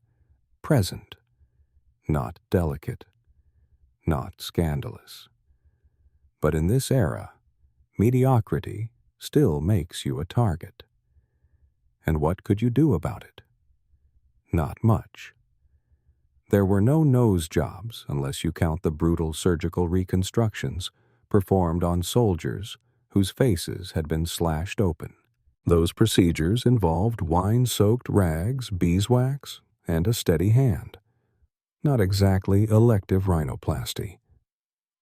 present, not delicate, not scandalous. But in this era, mediocrity still makes you a target. And what could you do about it? Not much. There were no nose jobs unless you count the brutal surgical reconstructions performed on soldiers whose faces had been slashed open. Those procedures involved wine-soaked rags, beeswax, and a steady hand. Not exactly elective rhinoplasty.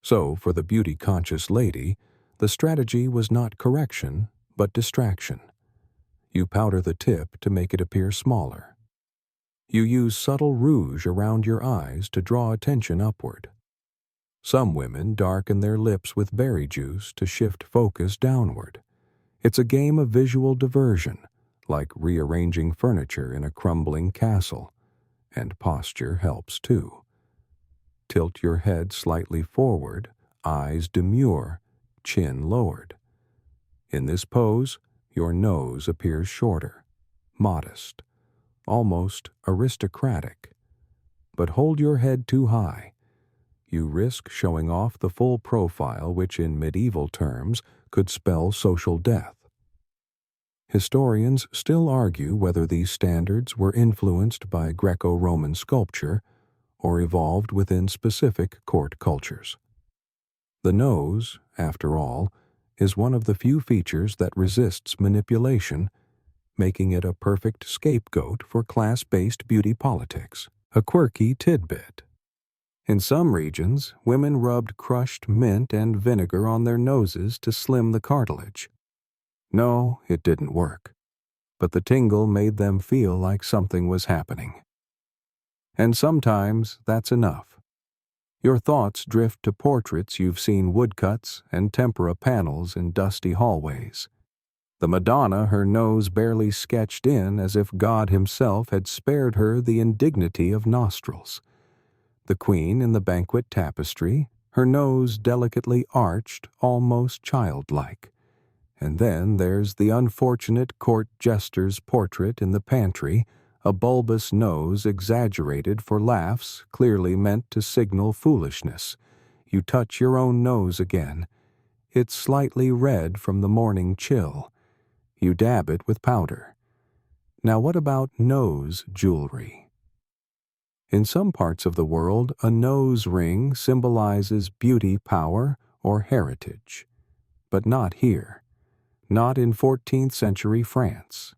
So, for the beauty-conscious lady, the strategy was not correction, but distraction. You powder the tip to make it appear smaller. You use subtle rouge around your eyes to draw attention upward. Some women darken their lips with berry juice to shift focus downward. It's a game of visual diversion, like rearranging furniture in a crumbling castle, and posture helps too. Tilt your head slightly forward, eyes demure, chin lowered. In this pose, your nose appears shorter, modest, almost aristocratic. But hold your head too high. You risk showing off the full profile which in medieval terms could spell social death. Historians still argue whether these standards were influenced by Greco-Roman sculpture or evolved within specific court cultures. The nose, after all, is one of the few features that resists manipulation, making it a perfect scapegoat for class-based beauty politics. A quirky tidbit. In some regions, women rubbed crushed mint and vinegar on their noses to slim the cartilage. No, it didn't work, but the tingle made them feel like something was happening. And sometimes that's enough. Your thoughts drift to portraits you've seen woodcuts and tempera panels in dusty hallways. The Madonna, her nose barely sketched in as if God himself had spared her the indignity of nostrils. The Queen in the banquet tapestry, her nose delicately arched, almost childlike. And then there's the unfortunate court jester's portrait in the pantry, a bulbous nose exaggerated for laughs clearly meant to signal foolishness. You touch your own nose again. It's slightly red from the morning chill. You dab it with powder. Now what about nose jewelry? In some parts of the world, a nose ring symbolizes beauty, power, or heritage. But not here. not in 14th century France.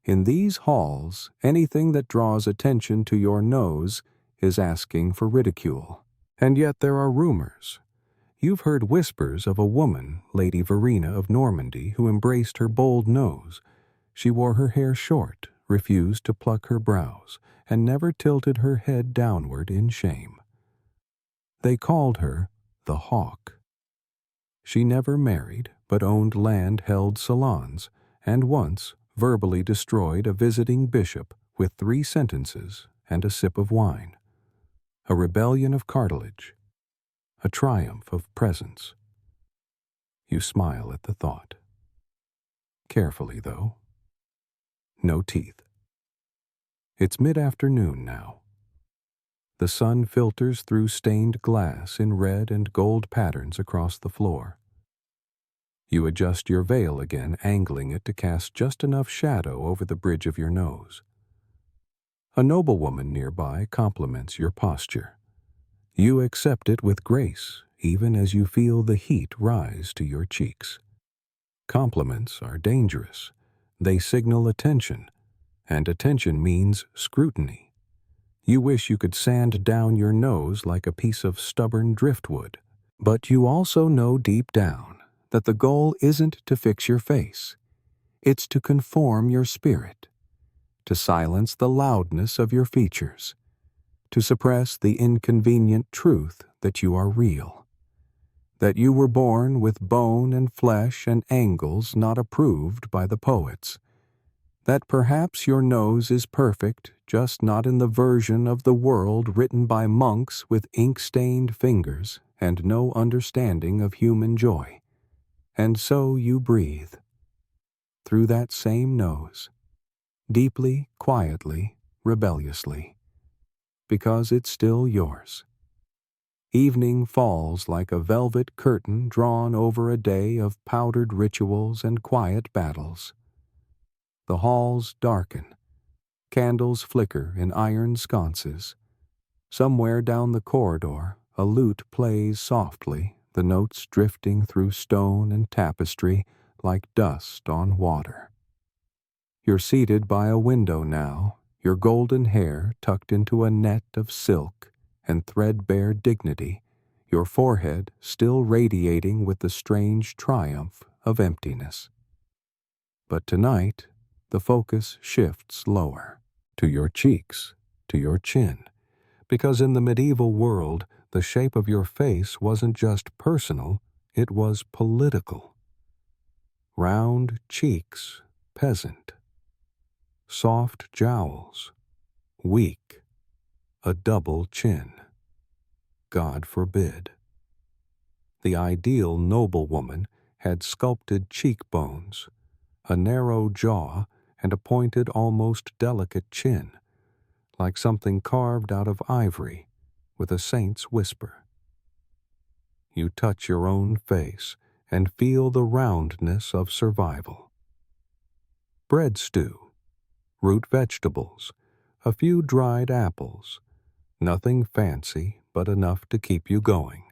In these halls, anything that draws attention to your nose is asking for ridicule. And yet there are rumors. You've heard whispers of a woman, Lady Verena of Normandy, who embraced her bold nose. She wore her hair short, refused to pluck her brows, and never tilted her head downward in shame. They called her the Hawk. She never married, but owned land-held salons, and once verbally destroyed a visiting bishop with 3 sentences and a sip of wine. A rebellion of cartilage, a triumph of presence. You smile at the thought. Carefully, though. No teeth. It's mid-afternoon now. The sun filters through stained glass in red and gold patterns across the floor. You adjust your veil again, angling it to cast just enough shadow over the bridge of your nose. A noblewoman nearby compliments your posture. You accept it with grace, even as you feel the heat rise to your cheeks. Compliments are dangerous. They signal attention, and attention means scrutiny. You wish you could sand down your nose like a piece of stubborn driftwood, but you also know deep down that the goal isn't to fix your face. It's to conform your spirit, to silence the loudness of your features, to suppress the inconvenient truth that you are real, that you were born with bone and flesh and angles not approved by the poets, that perhaps your nose is perfect, just not in the version of the world written by monks with ink-stained fingers and no understanding of human joy. And so you breathe, through that same nose, deeply, quietly, rebelliously, because it's still yours. Evening falls like a velvet curtain drawn over a day of powdered rituals and quiet battles. The halls darken. Candles flicker in iron sconces. Somewhere down the corridor, a lute plays softly, the notes drifting through stone and tapestry like dust on water. You're seated by a window now, your golden hair tucked into a net of silk and threadbare dignity, your forehead still radiating with the strange triumph of emptiness. But tonight, the focus shifts lower, to your cheeks, to your chin, because in the medieval world, the shape of your face wasn't just personal, it was political. Round cheeks, peasant. Soft jowls, weak. A double chin. God forbid. The ideal noblewoman had sculpted cheekbones, a narrow jaw, and a pointed, almost delicate chin, like something carved out of ivory, with a saint's whisper. You touch your own face and feel the roundness of survival. Bread stew, root vegetables, a few dried apples, nothing fancy but enough to keep you going,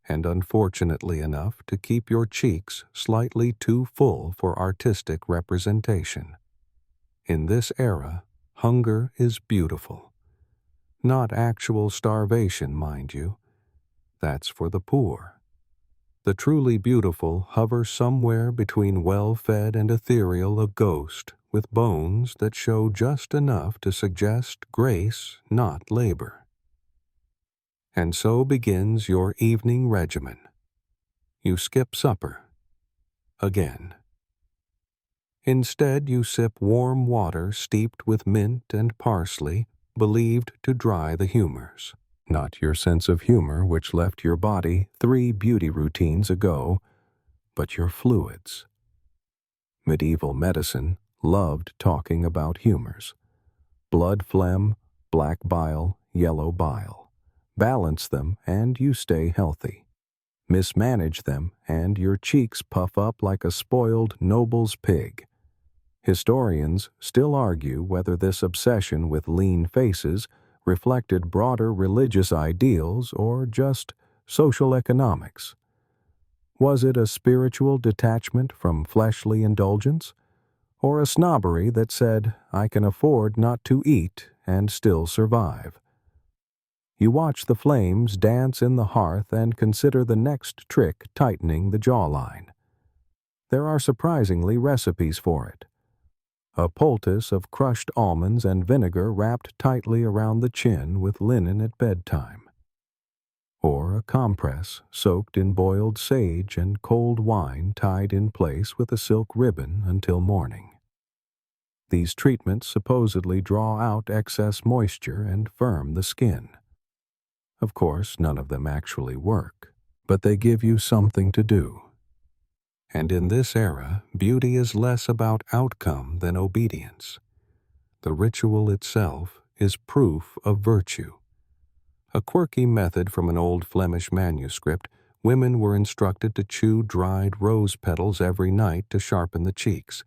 and unfortunately enough to keep your cheeks slightly too full for artistic representation. In this era, hunger is beautiful. Not actual starvation, mind you. That's for the poor. The truly beautiful hover somewhere between well-fed and ethereal, a ghost with bones that show just enough to suggest grace, not labor. And so begins your evening regimen. You skip supper. Again. Instead, you sip warm water steeped with mint and parsley, believed to dry the humors. Not your sense of humor which left your body 3 beauty routines ago, but your fluids. Medieval medicine loved talking about humors. Blood phlegm, black bile, yellow bile. Balance them and you stay healthy. Mismanage them and your cheeks puff up like a spoiled noble's pig. Historians still argue whether this obsession with lean faces reflected broader religious ideals or just social economics. Was it a spiritual detachment from fleshly indulgence, or a snobbery that said, I can afford not to eat and still survive? You watch the flames dance in the hearth and consider the next trick tightening the jawline. There are surprisingly recipes for it. A poultice of crushed almonds and vinegar wrapped tightly around the chin with linen at bedtime. Or a compress soaked in boiled sage and cold wine tied in place with a silk ribbon until morning. These treatments supposedly draw out excess moisture and firm the skin. Of course, none of them actually work, but they give you something to do. And in this era, beauty is less about outcome than obedience. The ritual itself is proof of virtue. A quirky method from an old Flemish manuscript, women were instructed to chew dried rose petals every night to sharpen the cheeks.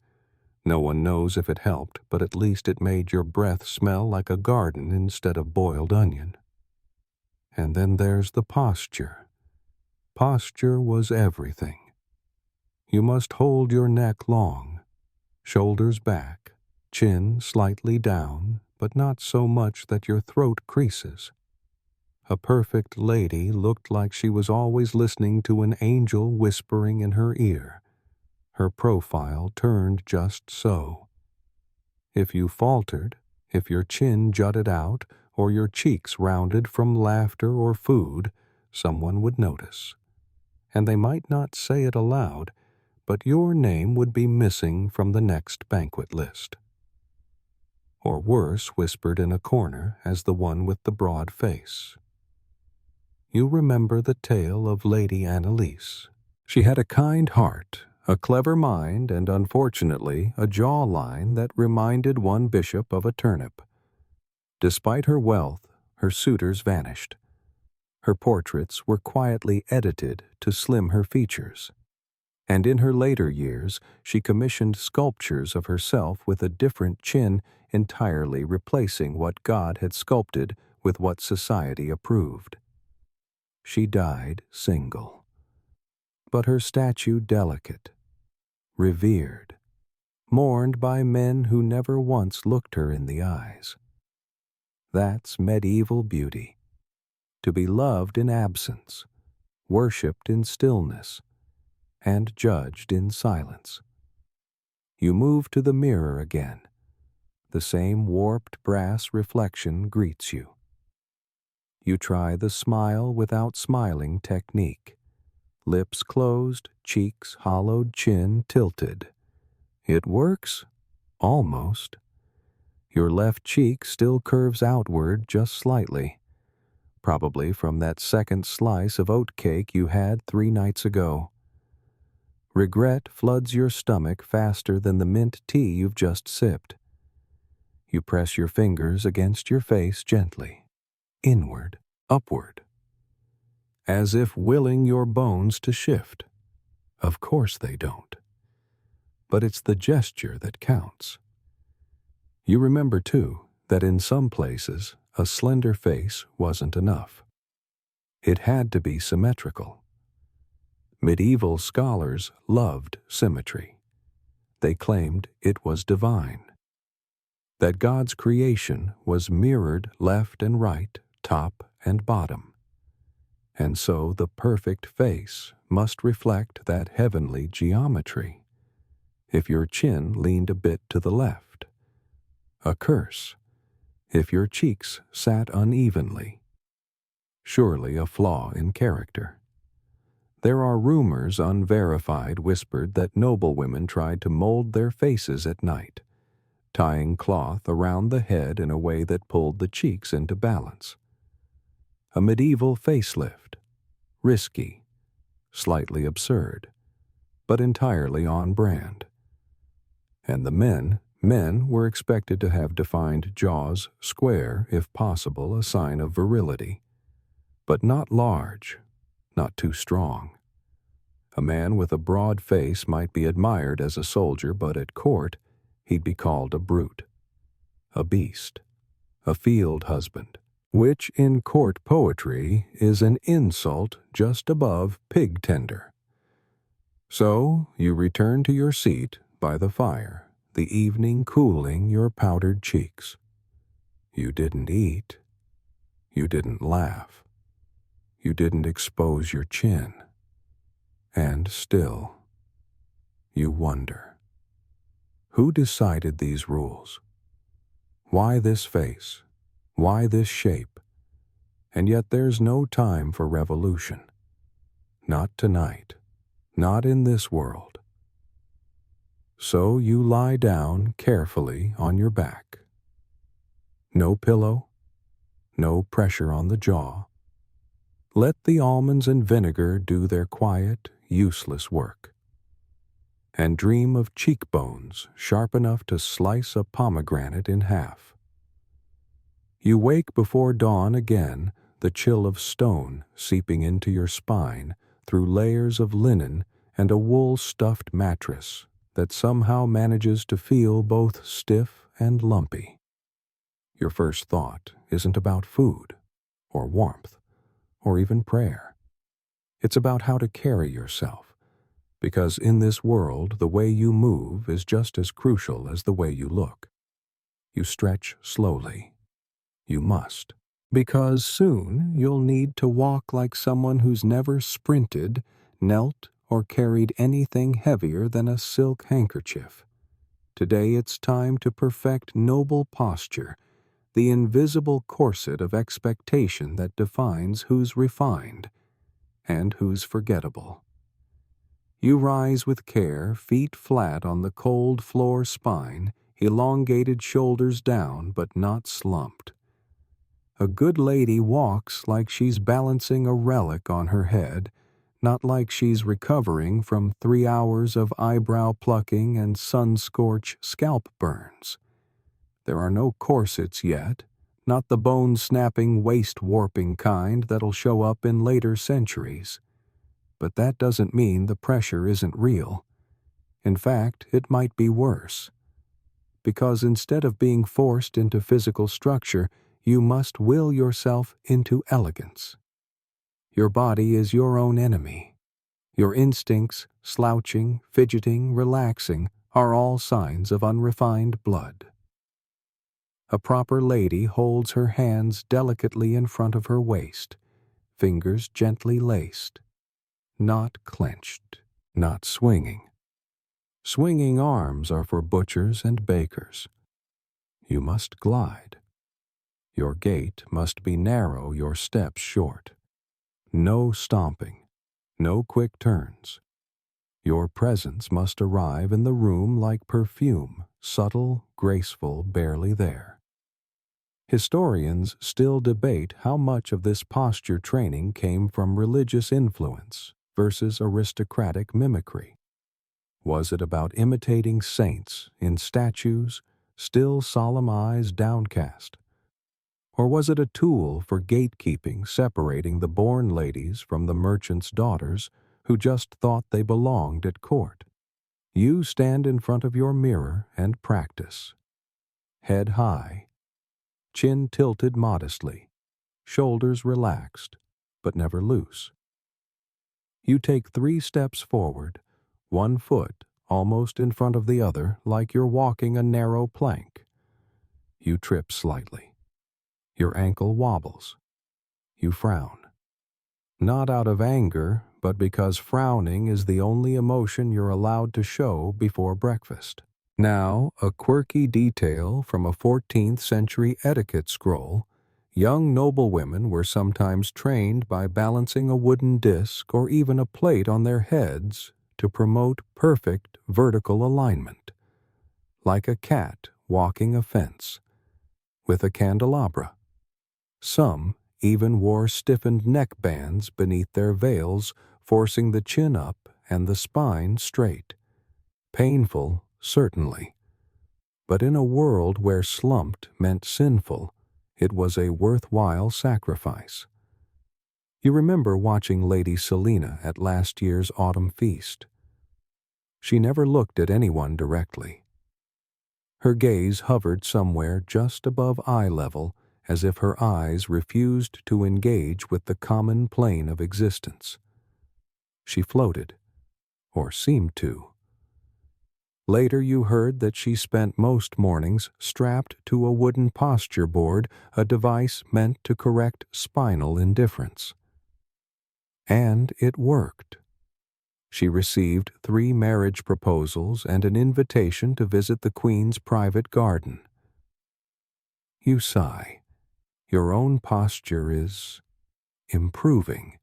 No one knows if it helped, but at least it made your breath smell like a garden instead of boiled onion. And then there's the posture. Posture was everything. You must hold your neck long, shoulders back, chin slightly down, but not so much that your throat creases. A perfect lady looked like she was always listening to an angel whispering in her ear. Her profile turned just so. If you faltered, if your chin jutted out, or your cheeks rounded from laughter or food, someone would notice. And they might not say it aloud, but your name would be missing from the next banquet list. Or worse, whispered in a corner as the one with the broad face. You remember the tale of Lady Annalise. She had a kind heart, a clever mind, and unfortunately a jawline that reminded one bishop of a turnip. Despite her wealth, her suitors vanished. Her portraits were quietly edited to slim her features. And in her later years, she commissioned sculptures of herself with a different chin, entirely replacing what God had sculpted with what society approved. She died single. But her statue delicate, revered, mourned by men who never once looked her in the eyes. That's medieval beauty, to be loved in absence, worshipped in stillness, and judged in silence. You move to the mirror again. The same warped brass reflection greets you. You try the smile without smiling technique. Lips closed, cheeks hollowed, chin tilted. It works? Almost. Your left cheek still curves outward just slightly, probably from that second slice of oat cake you had 3 nights ago. Regret floods your stomach faster than the mint tea you've just sipped. You press your fingers against your face gently, inward, upward, as if willing your bones to shift. Of course they don't. But it's the gesture that counts. You remember, too, that in some places a slender face wasn't enough. It had to be symmetrical. Medieval scholars loved symmetry. They claimed it was divine. That God's creation was mirrored left and right, top and bottom. And so the perfect face must reflect that heavenly geometry. If your chin leaned a bit to the left, a curse. If your cheeks sat unevenly, surely a flaw in character. There are rumors, unverified, whispered that noblewomen tried to mold their faces at night, tying cloth around the head in a way that pulled the cheeks into balance. A medieval facelift, risky, slightly absurd, but entirely on brand. And the men were expected to have defined jaws, square, if possible, a sign of virility, but not large, not too strong. A man with a broad face might be admired as a soldier, but at court he'd be called a brute, a beast, a field husband, which in court poetry is an insult just above pig tender. So you return to your seat by the fire, the evening cooling your powdered cheeks. You didn't eat. You didn't laugh. You didn't expose your chin. And still, you wonder. Who decided these rules? Why this face? Why this shape? And yet there's no time for revolution. Not tonight. Not in this world. So you lie down carefully on your back. No pillow, no pressure on the jaw. Let the almonds and vinegar do their quiet, useless work. And dream of cheekbones sharp enough to slice a pomegranate in half. You wake before dawn again, the chill of stone seeping into your spine through layers of linen and a wool-stuffed mattress that somehow manages to feel both stiff and lumpy. Your first thought isn't about food, or warmth, or even prayer. It's about how to carry yourself, because in this world the way you move is just as crucial as the way you look. You stretch slowly. You must, because soon you'll need to walk like someone who's never sprinted, knelt, or carried anything heavier than a silk handkerchief. Today it's time to perfect noble posture, the invisible corset of expectation that defines who's refined and who's forgettable. You rise with care, feet flat on the cold floor spine, elongated shoulders down but not slumped. A good lady walks like she's balancing a relic on her head, not like she's recovering from 3 hours of eyebrow plucking and sun-scorched scalp burns. There are no corsets yet, not the bone-snapping, waist-warping kind that'll show up in later centuries. But that doesn't mean the pressure isn't real. In fact, it might be worse. Because instead of being forced into physical structure, you must will yourself into elegance. Your body is your own enemy. Your instincts, slouching, fidgeting, relaxing, are all signs of unrefined blood. A proper lady holds her hands delicately in front of her waist, fingers gently laced, not clenched, not swinging. Swinging arms are for butchers and bakers. You must glide. Your gait must be narrow, your steps short. No stomping, no quick turns. Your presence must arrive in the room like perfume, subtle, graceful, barely there. Historians still debate how much of this posture training came from religious influence versus aristocratic mimicry. Was it about imitating saints in statues, still solemn eyes downcast? Or was it a tool for gatekeeping, separating the born ladies from the merchants' daughters who just thought they belonged at court? You stand in front of your mirror and practice. Head high, chin tilted modestly, shoulders relaxed, but never loose. You take 3 steps forward, one foot almost in front of the other like you're walking a narrow plank. You trip slightly. Your ankle wobbles. You frown. Not out of anger, but because frowning is the only emotion you're allowed to show before breakfast. Now, a quirky detail from a 14th century etiquette scroll: young noblewomen were sometimes trained by balancing a wooden disc or even a plate on their heads to promote perfect vertical alignment, like a cat walking a fence, with a candelabra. Some even wore stiffened neck bands beneath their veils, forcing the chin up and the spine straight. Painful, certainly. But in a world where slumped meant sinful, it was a worthwhile sacrifice. You remember watching Lady Selina at last year's autumn feast. She never looked at anyone directly. Her gaze hovered somewhere just above eye level, as if her eyes refused to engage with the common plane of existence. She floated, or seemed to. Later you heard that she spent most mornings strapped to a wooden posture board, a device meant to correct spinal indifference. And it worked. She received 3 marriage proposals and an invitation to visit the Queen's private garden. You sigh. Your own posture is improving,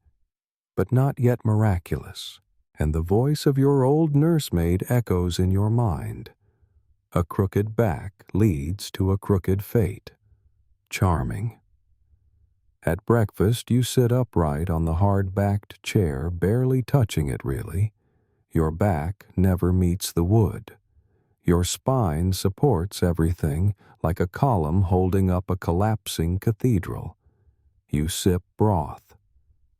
but not yet miraculous, and the voice of your old nursemaid echoes in your mind. A crooked back leads to a crooked fate. Charming. At breakfast, you sit upright on the hard-backed chair, barely touching it really. Your back never meets the wood. Your spine supports everything like a column holding up a collapsing cathedral. You sip broth.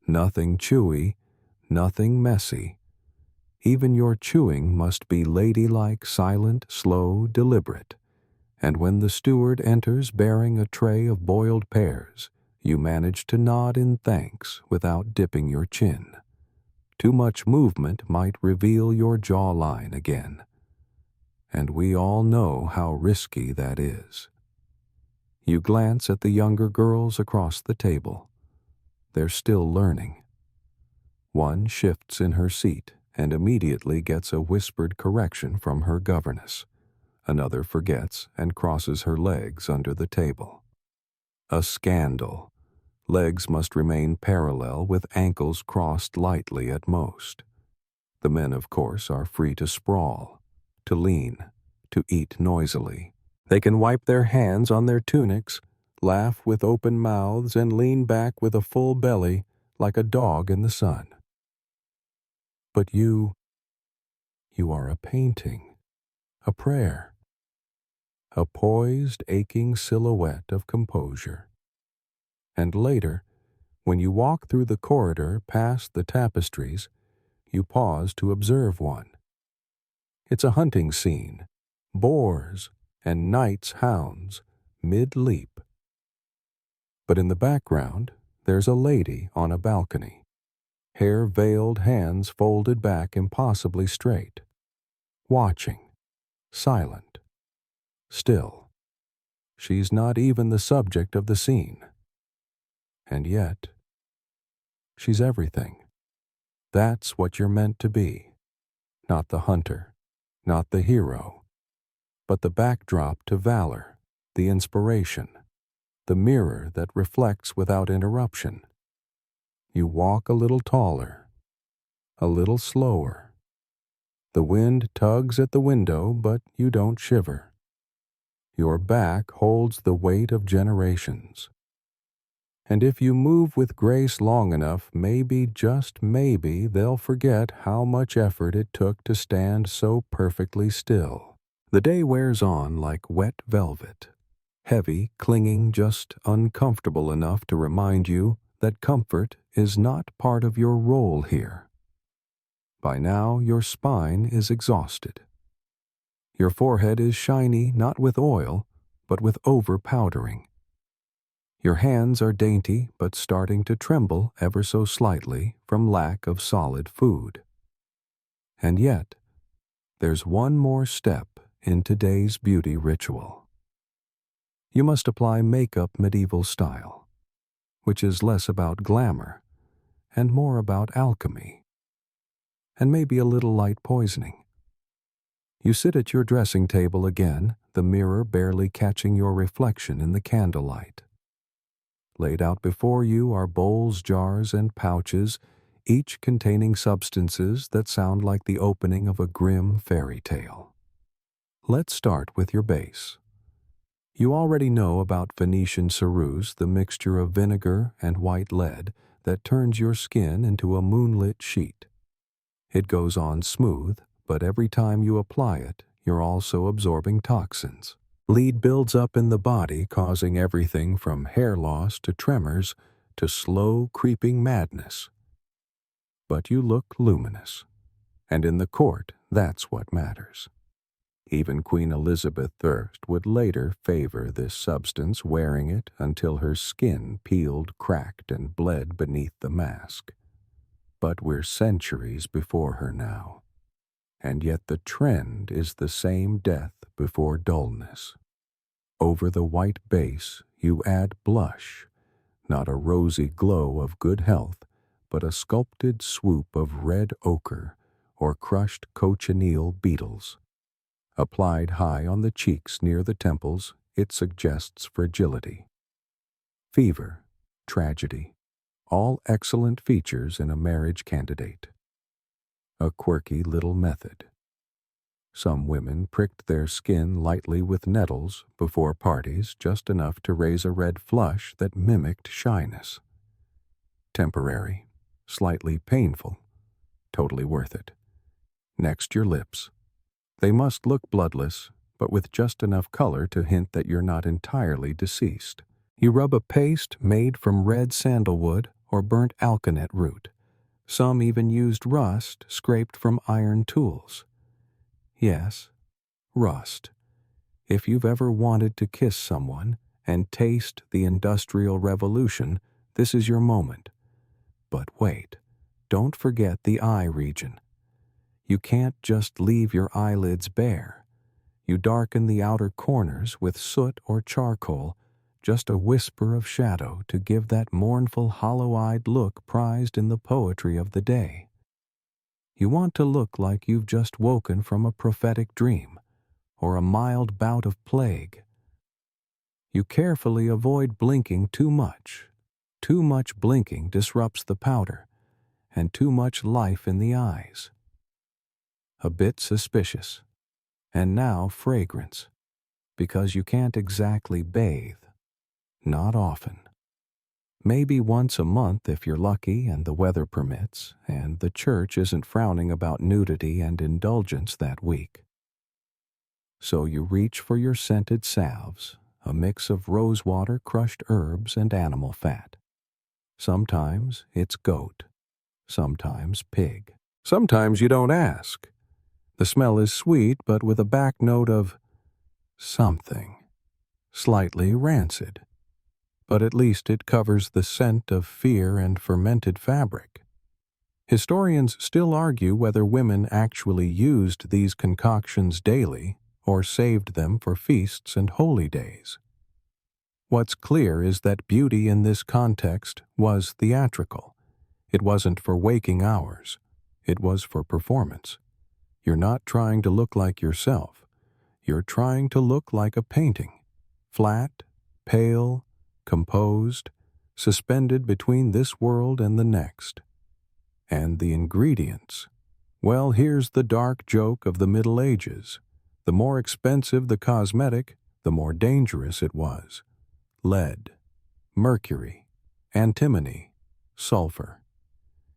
Nothing chewy, nothing messy. Even your chewing must be ladylike, silent, slow, deliberate. And when the steward enters bearing a tray of boiled pears, you manage to nod in thanks without dipping your chin. Too much movement might reveal your jawline again. And we all know how risky that is. You glance at the younger girls across the table. They're still learning. One shifts in her seat and immediately gets a whispered correction from her governess. Another forgets and crosses her legs under the table. A scandal. Legs must remain parallel with ankles crossed lightly at most. The men, of course, are free to sprawl, to lean, to eat noisily. They can wipe their hands on their tunics, laugh with open mouths, and lean back with a full belly like a dog in the sun. But you are a painting, a prayer, a poised, aching silhouette of composure. And later, when you walk through the corridor past the tapestries, you pause to observe one. It's a hunting scene, boars and knights' hounds, mid-leap. But in the background, there's a lady on a balcony, hair veiled, hands folded back impossibly straight, watching, silent, still. She's not even the subject of the scene. And yet, she's everything. That's what you're meant to be. Not the hunter, not the hero, but the backdrop to valor, the inspiration, the mirror that reflects without interruption. You walk a little taller, a little slower. The wind tugs at the window, but you don't shiver. Your back holds the weight of generations. And if you move with grace long enough, maybe, just maybe, they'll forget how much effort it took to stand so perfectly still. The day wears on like wet velvet, heavy, clinging, just uncomfortable enough to remind you that comfort is not part of your role here. By now, your spine is exhausted. Your forehead is shiny not with oil, but with over-powdering. Your hands are dainty but starting to tremble ever so slightly from lack of solid food. And yet, there's one more step in today's beauty ritual. You must apply makeup medieval style, which is less about glamour and more about alchemy, and maybe a little light poisoning. You sit at your dressing table again, the mirror barely catching your reflection in the candlelight. Laid out before you are bowls, jars, and pouches, each containing substances that sound like the opening of a grim fairy tale. Let's start with your base. You already know about Venetian ceruse, the mixture of vinegar and white lead that turns your skin into a moonlit sheet. It goes on smooth, but every time you apply it, you're also absorbing toxins. Lead builds up in the body, causing everything from hair loss to tremors to slow, creeping madness. But you look luminous, and in the court, that's what matters. Even Queen Elizabeth I would later favor this substance, wearing it until her skin peeled, cracked, and bled beneath the mask. But we're centuries before her now. and yet the trend is the same death before dullness. Over the white base, you add blush, not a rosy glow of good health, but a sculpted swoop of red ochre or crushed cochineal beetles. Applied high on the cheeks near the temples, it suggests fragility. Fever, tragedy, all excellent features in a marriage candidate. A quirky little method. Some women pricked their skin lightly with nettles before parties, just enough to raise a red flush that mimicked shyness. Temporary, slightly painful, totally worth it. Next, your lips. They must look bloodless, but with just enough color to hint that you're not entirely deceased. You rub a paste made from red sandalwood or burnt alkanet root. Some even used rust scraped from iron tools. Yes, rust. If you've ever wanted to kiss someone and taste the Industrial Revolution, this is your moment. But wait, don't forget the eye region. You can't just leave your eyelids bare. You darken the outer corners with soot or charcoal, just a whisper of shadow to give that mournful hollow-eyed look prized in the poetry of the day. You want to look like you've just woken from a prophetic dream, or a mild bout of plague. You carefully avoid blinking too much. Too much blinking disrupts the powder, and too much life in the eyes. A bit suspicious. And now fragrance, because you can't exactly bathe. Not often. Maybe once a month if you're lucky and the weather permits, and the church isn't frowning about nudity and indulgence that week. So you reach for your scented salves, a mix of rosewater, crushed herbs, and animal fat. Sometimes it's goat, sometimes pig. Sometimes you don't ask. The smell is sweet, but with a back note of something, slightly rancid. But at least it covers the scent of fear and fermented fabric. Historians still argue whether women actually used these concoctions daily or saved them for feasts and holy days. What's clear is that beauty in this context was theatrical. It wasn't for waking hours. It was for performance. You're not trying to look like yourself. You're trying to look like a painting. Flat, pale, composed, suspended between this world and the next. And the ingredients. Well, here's the dark joke of the Middle Ages. The more expensive the cosmetic, the more dangerous it was. Lead, mercury, antimony, sulfur.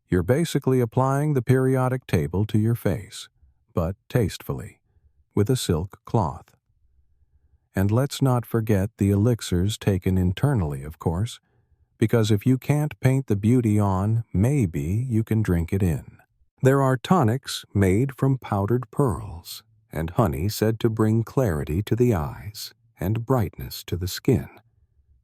You're basically applying the periodic table to your face, but tastefully, with a silk cloth. And let's not forget the elixirs taken internally, of course, because if you can't paint the beauty on, maybe you can drink it in. There are tonics made from powdered pearls, and honey said to bring clarity to the eyes and brightness to the skin.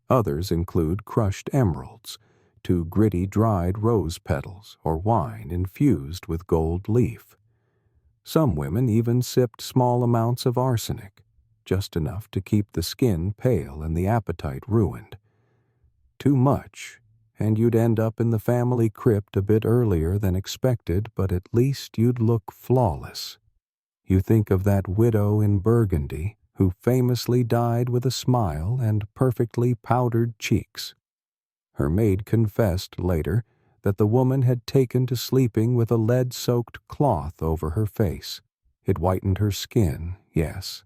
Others include crushed emeralds, to gritty dried rose petals, or wine infused with gold leaf. Some women even sipped small amounts of arsenic, just enough to keep the skin pale and the appetite ruined. Too much, and you'd end up in the family crypt a bit earlier than expected, but at least you'd look flawless. You think of that widow in Burgundy who famously died with a smile and perfectly powdered cheeks. Her maid confessed later that the woman had taken to sleeping with a lead-soaked cloth over her face. It whitened her skin, yes.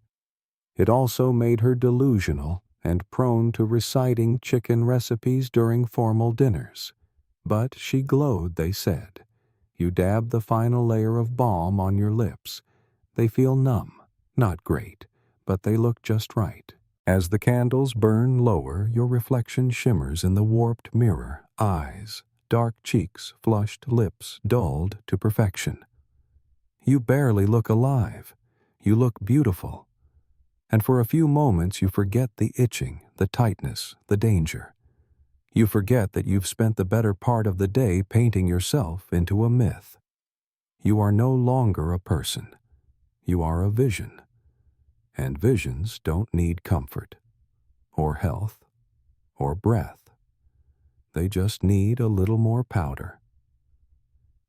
It also made her delusional and prone to reciting chicken recipes during formal dinners. But she glowed, they said. You dab the final layer of balm on your lips. They feel numb, not great, but they look just right. As the candles burn lower, your reflection shimmers in the warped mirror, eyes, dark cheeks, flushed lips, dulled to perfection. You barely look alive. You look beautiful. And for a few moments you forget the itching, the tightness, the danger. You forget that you've spent the better part of the day painting yourself into a myth. You are no longer a person. You are a vision. And visions don't need comfort, or health, or breath. They just need a little more powder.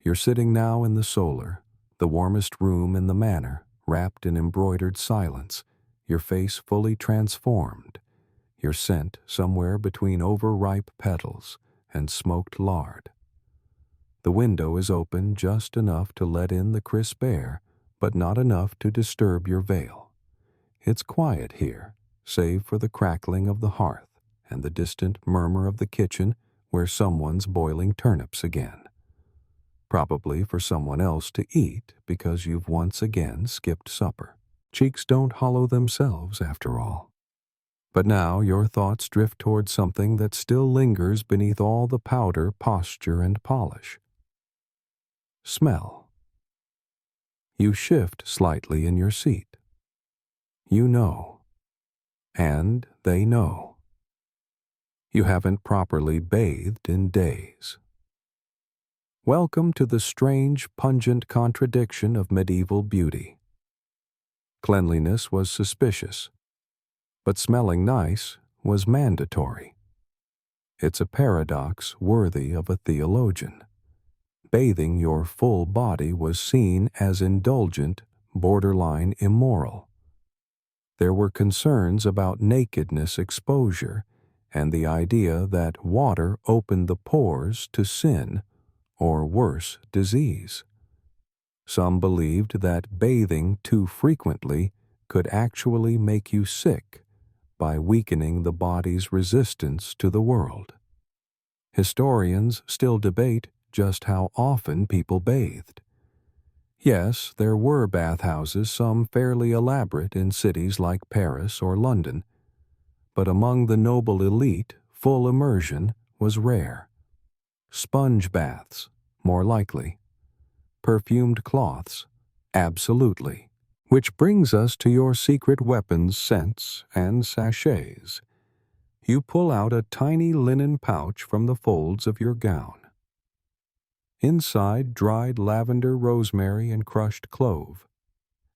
You're sitting now in the solar, the warmest room in the manor, wrapped in embroidered silence, your face fully transformed, your scent somewhere between overripe petals and smoked lard. The window is open just enough to let in the crisp air, but not enough to disturb your veil. It's quiet here, save for the crackling of the hearth and the distant murmur of the kitchen where someone's boiling turnips again. Probably for someone else to eat because you've once again skipped supper. Cheeks don't hollow themselves, after all. But now your thoughts drift toward something that still lingers beneath all the powder, posture, and polish. Smell. You shift slightly in your seat. You know. And they know. You haven't properly bathed in days. Welcome to the strange, pungent contradiction of medieval beauty. Cleanliness was suspicious, but smelling nice was mandatory. It's a paradox worthy of a theologian. Bathing your full body was seen as indulgent, borderline immoral. There were concerns about nakedness exposure and the idea that water opened the pores to sin, or worse, disease. Some believed that bathing too frequently could actually make you sick by weakening the body's resistance to the world. Historians still debate just how often people bathed. Yes, there were bathhouses, some fairly elaborate in cities like Paris or London, but among the noble elite, full immersion was rare. Sponge baths, more likely. Perfumed cloths, absolutely. Which brings us to your secret weapons, scents, and sachets. You pull out a tiny linen pouch from the folds of your gown. Inside, dried lavender, rosemary, and crushed clove.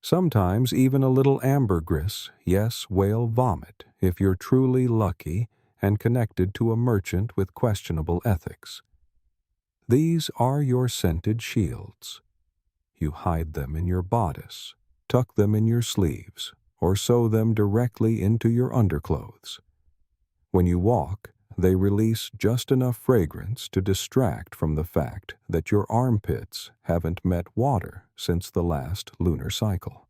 Sometimes even a little ambergris, yes, whale vomit, if you're truly lucky and connected to a merchant with questionable ethics. These are your scented shields. You hide them in your bodice, tuck them in your sleeves, or sew them directly into your underclothes. When you walk, they release just enough fragrance to distract from the fact that your armpits haven't met water since the last lunar cycle.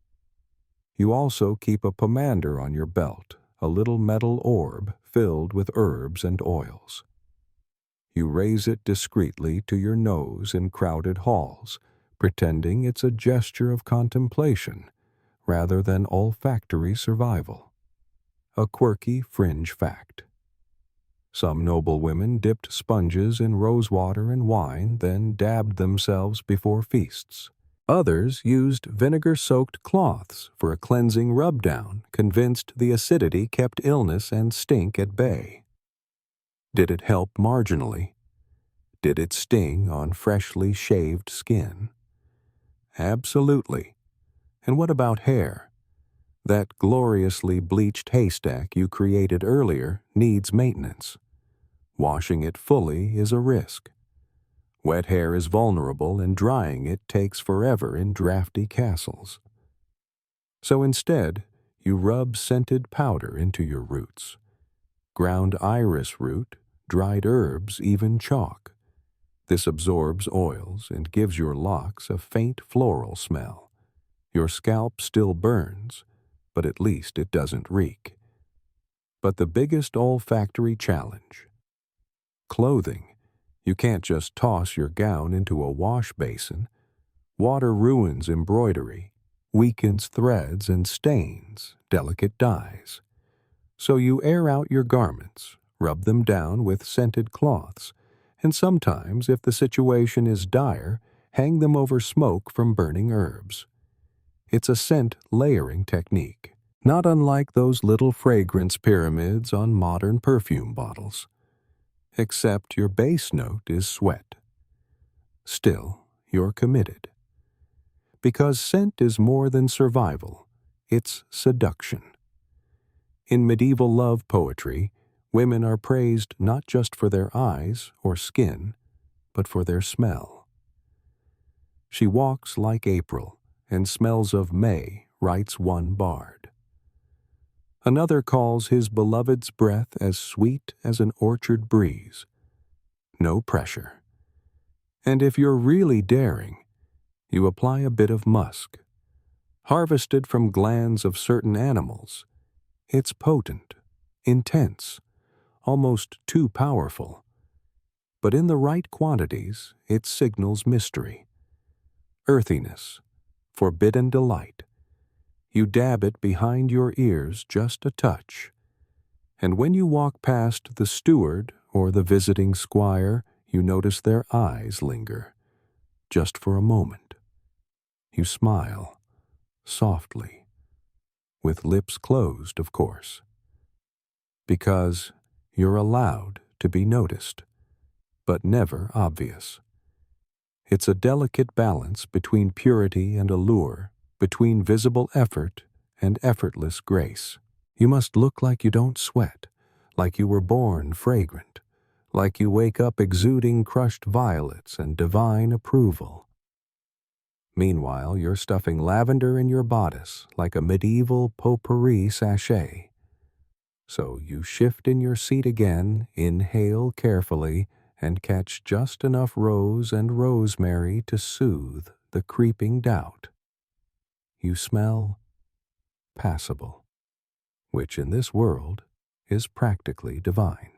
You also keep a pomander on your belt, a little metal orb filled with herbs and oils. You raise it discreetly to your nose in crowded halls, pretending it's a gesture of contemplation rather than olfactory survival. A quirky fringe fact. Some noble women dipped sponges in rosewater and wine, then dabbed themselves before feasts. Others used vinegar-soaked cloths for a cleansing rub-down, convinced the acidity kept illness and stink at bay. Did it help marginally? Did it sting on freshly shaved skin? Absolutely. And what about hair? That gloriously bleached haystack you created earlier needs maintenance. Washing it fully is a risk. Wet hair is vulnerable, and drying it takes forever in drafty castles. So instead, you rub scented powder into your roots. Ground iris root, dried herbs, even chalk. This absorbs oils and gives your locks a faint floral smell. Your scalp still burns, but at least it doesn't reek. But the biggest olfactory challenge: clothing. You can't just toss your gown into a wash basin. Water ruins embroidery, weakens threads, and stains delicate dyes. So you air out your garments, rub them down with scented cloths, and sometimes, if the situation is dire, hang them over smoke from burning herbs. It's a scent layering technique, not unlike those little fragrance pyramids on modern perfume bottles. Except your base note is sweat. Still, you're committed. Because scent is more than survival, it's seduction. In medieval love poetry, women are praised not just for their eyes or skin, but for their smell. She walks like April and smells of May, writes one bard. Another calls his beloved's breath as sweet as an orchard breeze. No pressure. And if you're really daring, you apply a bit of musk. Harvested from glands of certain animals, it's potent, intense, almost too powerful. But in the right quantities, it signals mystery, earthiness, forbidden delight. You dab it behind your ears just a touch, and when you walk past the steward or the visiting squire, you notice their eyes linger, just for a moment. You smile, softly, with lips closed, of course, because you're allowed to be noticed, but never obvious. It's a delicate balance between purity and allure, between visible effort and effortless grace. You must look like you don't sweat, like you were born fragrant, like you wake up exuding crushed violets and divine approval. Meanwhile, you're stuffing lavender in your bodice like a medieval potpourri sachet. So you shift in your seat again, inhale carefully, and catch just enough rose and rosemary to soothe the creeping doubt. You smell passable, which in this world is practically divine.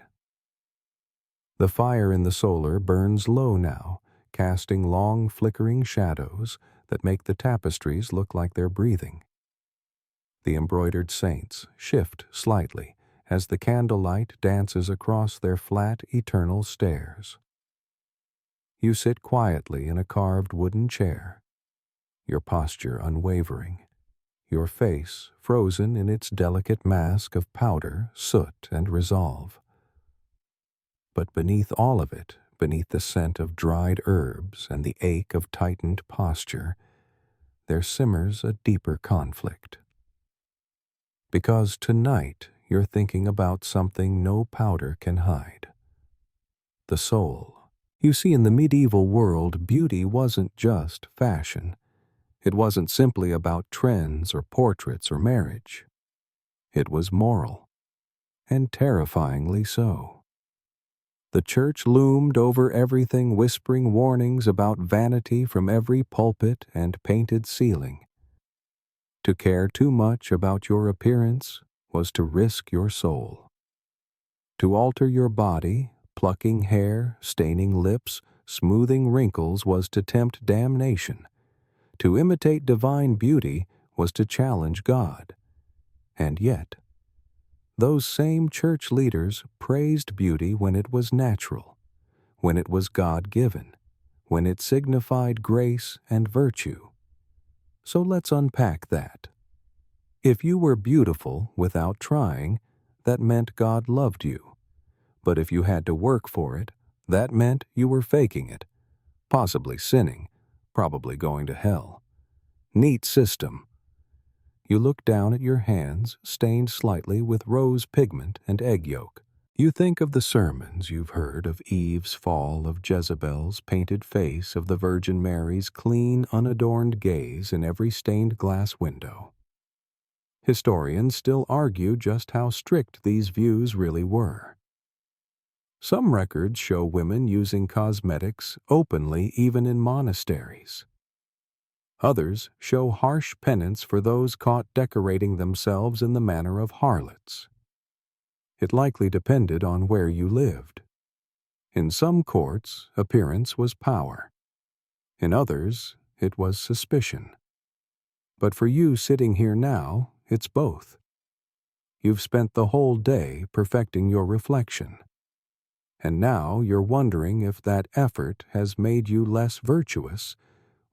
The fire in the solar burns low now, casting long flickering shadows that make the tapestries look like they're breathing. The embroidered saints shift slightly as the candlelight dances across their flat eternal stairs. You sit quietly in a carved wooden chair, your posture unwavering, your face frozen in its delicate mask of powder, soot, and resolve. But beneath all of it, beneath the scent of dried herbs and the ache of tightened posture, there simmers a deeper conflict. Because tonight you're thinking about something no powder can hide. The soul. You see, in the medieval world, beauty wasn't just fashion. It wasn't simply about trends or portraits or marriage. It was moral, and terrifyingly so. The church loomed over everything, whispering warnings about vanity from every pulpit and painted ceiling. To care too much about your appearance was to risk your soul. To alter your body, plucking hair, staining lips, smoothing wrinkles was to tempt damnation. To imitate divine beauty was to challenge God. And yet, those same church leaders praised beauty when it was natural, when it was God-given, when it signified grace and virtue. So let's unpack that. If you were beautiful without trying, that meant God loved you. But if you had to work for it, that meant you were faking it, possibly sinning, probably going to hell. Neat system. You look down at your hands, stained slightly with rose pigment and egg yolk. You think of the sermons you've heard of Eve's fall, of Jezebel's painted face, of the Virgin Mary's clean, unadorned gaze in every stained glass window. Historians still argue just how strict these views really were. Some records show women using cosmetics openly even in monasteries. Others show harsh penance for those caught decorating themselves in the manner of harlots. It likely depended on where you lived. In some courts, appearance was power. In others, it was suspicion. But for you sitting here now, it's both. You've spent the whole day perfecting your reflection. And now you're wondering if that effort has made you less virtuous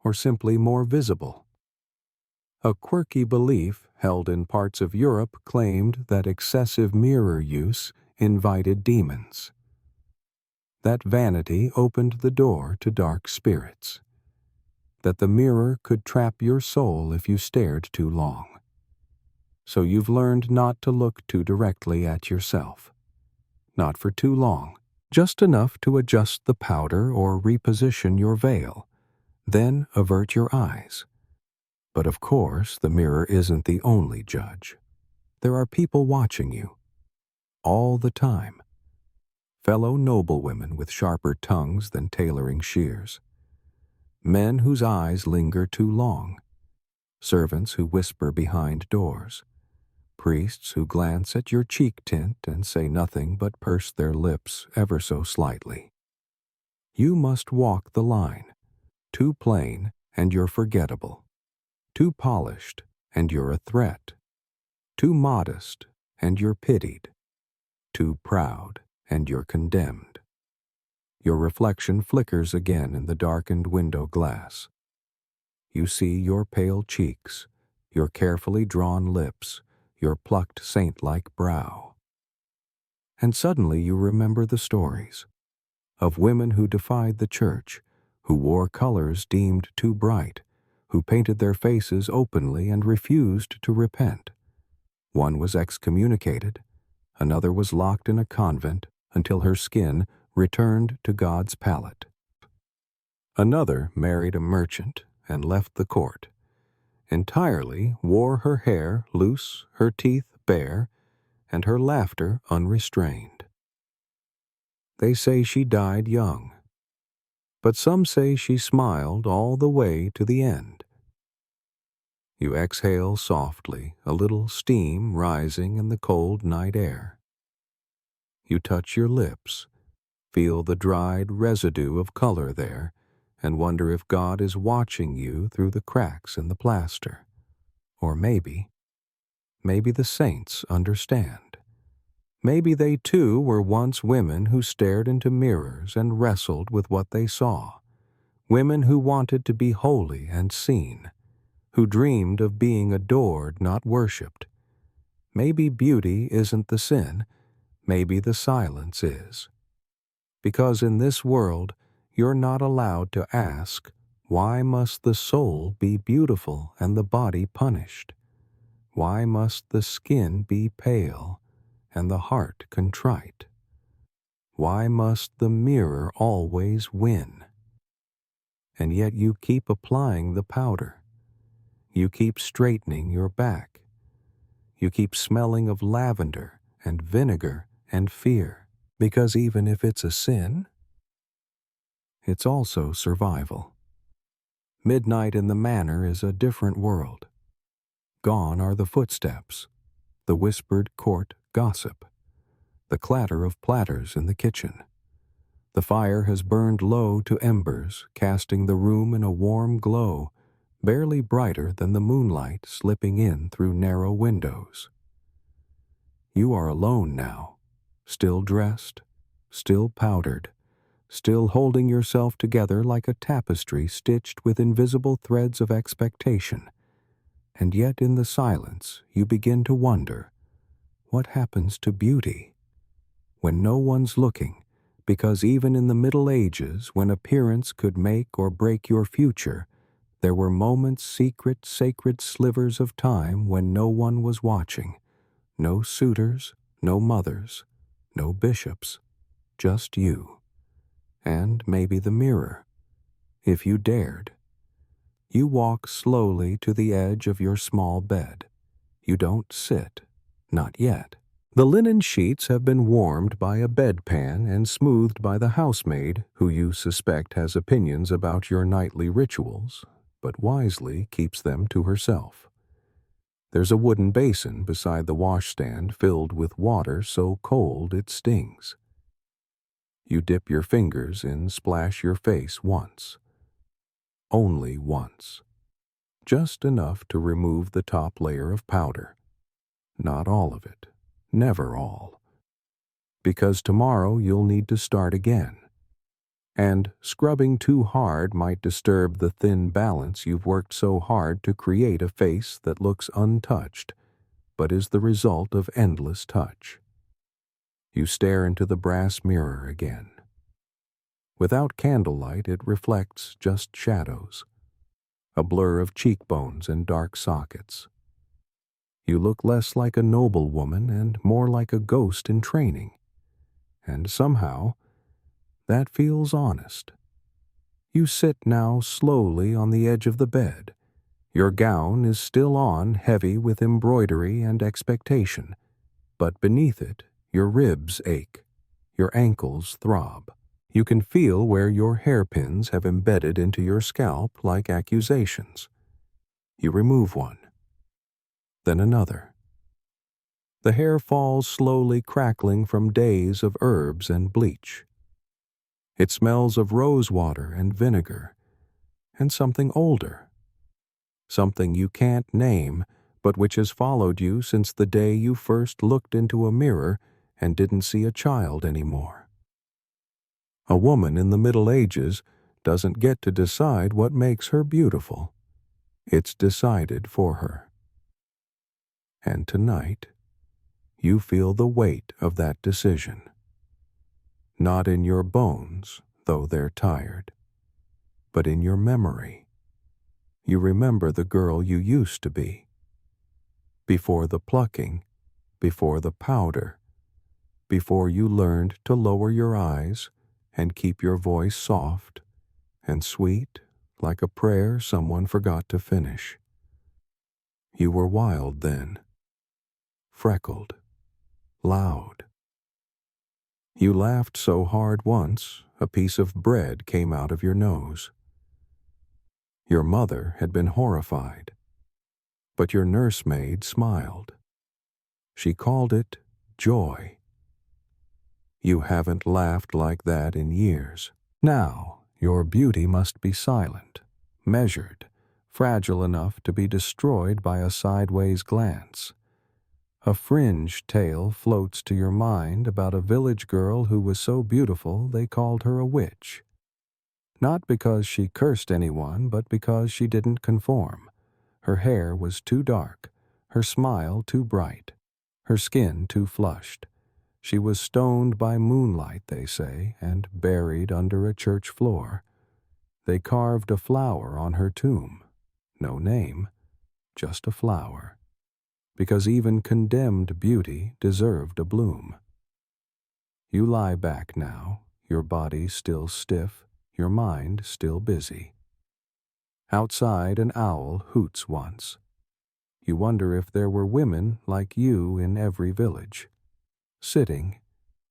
or simply more visible. A quirky belief held in parts of Europe claimed that excessive mirror use invited demons. That vanity opened the door to dark spirits. that the mirror could trap your soul if you stared too long. So you've learned not to look too directly at yourself. Not for too long, just enough to adjust the powder or reposition your veil, then avert your eyes. But of course, the mirror isn't the only judge. There are people watching you, all the time. Fellow noblewomen with sharper tongues than tailoring shears. Men whose eyes linger too long. Servants who whisper behind doors. Priests who glance at your cheek tint and say nothing but purse their lips ever so slightly. You must walk the line. Too plain and you're forgettable. Too polished and you're a threat. Too modest and you're pitied. Too proud and you're condemned. Your reflection flickers again in the darkened window glass. You see your pale cheeks, your carefully drawn lips, your plucked saint-like brow. And suddenly you remember the stories of women who defied the church, who wore colors deemed too bright, who painted their faces openly and refused to repent. One was excommunicated, another was locked in a convent until her skin returned to God's palate. Another married a merchant and left the court. Entirely wore her hair loose, her teeth bare, and her laughter unrestrained. They say she died young, but some say she smiled all the way to the end. You exhale softly, a little steam rising in the cold night air. You touch your lips, feel the dried residue of color there, and wonder if God is watching you through the cracks in the plaster. Or maybe the saints understand. Maybe they too were once women who stared into mirrors and wrestled with what they saw. Women who wanted to be holy and seen, who dreamed of being adored, not worshipped. Maybe beauty isn't the sin, maybe the silence is. Because in this world, you're not allowed to ask, why must the soul be beautiful and the body punished? Why must the skin be pale and the heart contrite? Why must the mirror always win? And yet you keep applying the powder. You keep straightening your back. You keep smelling of lavender and vinegar and fear, because even if it's a sin, it's also survival. Midnight in the manor is a different world. Gone are the footsteps, the whispered court gossip, the clatter of platters in the kitchen. The fire has burned low to embers, casting the room in a warm glow, barely brighter than the moonlight slipping in through narrow windows. You are alone now, still dressed, still powdered, still holding yourself together like a tapestry stitched with invisible threads of expectation. And yet in the silence you begin to wonder, what happens to beauty? When no one's looking, because even in the Middle Ages, when appearance could make or break your future, there were moments, secret, sacred slivers of time when no one was watching. No suitors, no mothers, no bishops, just you. And maybe the mirror, if you dared. You walk slowly to the edge of your small bed. You don't sit, not yet. The linen sheets have been warmed by a bedpan and smoothed by the housemaid, who you suspect has opinions about your nightly rituals, but wisely keeps them to herself. There's a wooden basin beside the washstand filled with water so cold it stings. You dip your fingers in, splash your face once. Only once. Just enough to remove the top layer of powder. Not all of it. Never all. Because tomorrow you'll need to start again. And scrubbing too hard might disturb the thin balance you've worked so hard to create a face that looks untouched, but is the result of endless touch. You stare into the brass mirror again. Without candlelight, it reflects just shadows. a blur of cheekbones and dark sockets. You look less like a noble woman and more like a ghost in training. And somehow, that feels honest. You sit now slowly on the edge of the bed. Your gown is still on, heavy with embroidery and expectation, but beneath it, your ribs ache, your ankles throb. You can feel where your hairpins have embedded into your scalp like accusations. You remove one, then another. The hair falls slowly, crackling from days of herbs and bleach. It smells of rose water and vinegar, and something older. Something you can't name, but which has followed you since the day you first looked into a mirror and didn't see a child anymore. A woman in the Middle Ages doesn't get to decide what makes her beautiful. It's decided for her. And tonight, you feel the weight of that decision. Not in your bones, though they're tired, but in your memory. You remember the girl you used to be. Before the plucking, before the powder, before you learned to lower your eyes and keep your voice soft and sweet like a prayer someone forgot to finish. You were wild then, freckled, loud. You laughed so hard once, a piece of bread came out of your nose. Your mother had been horrified, but your nursemaid smiled. She called it joy. You haven't laughed like that in years. Now, your beauty must be silent, measured, fragile enough to be destroyed by a sideways glance. A fringe tale floats to your mind about a village girl who was so beautiful they called her a witch. Not because she cursed anyone, but because she didn't conform. Her hair was too dark, her smile too bright, her skin too flushed. She was stoned by moonlight, they say, and buried under a church floor. They carved a flower on her tomb. No name, just a flower. Because even condemned beauty deserved a bloom. You lie back now, your body still stiff, your mind still busy. Outside an owl hoots once. You wonder if there were women like you in every village, sitting,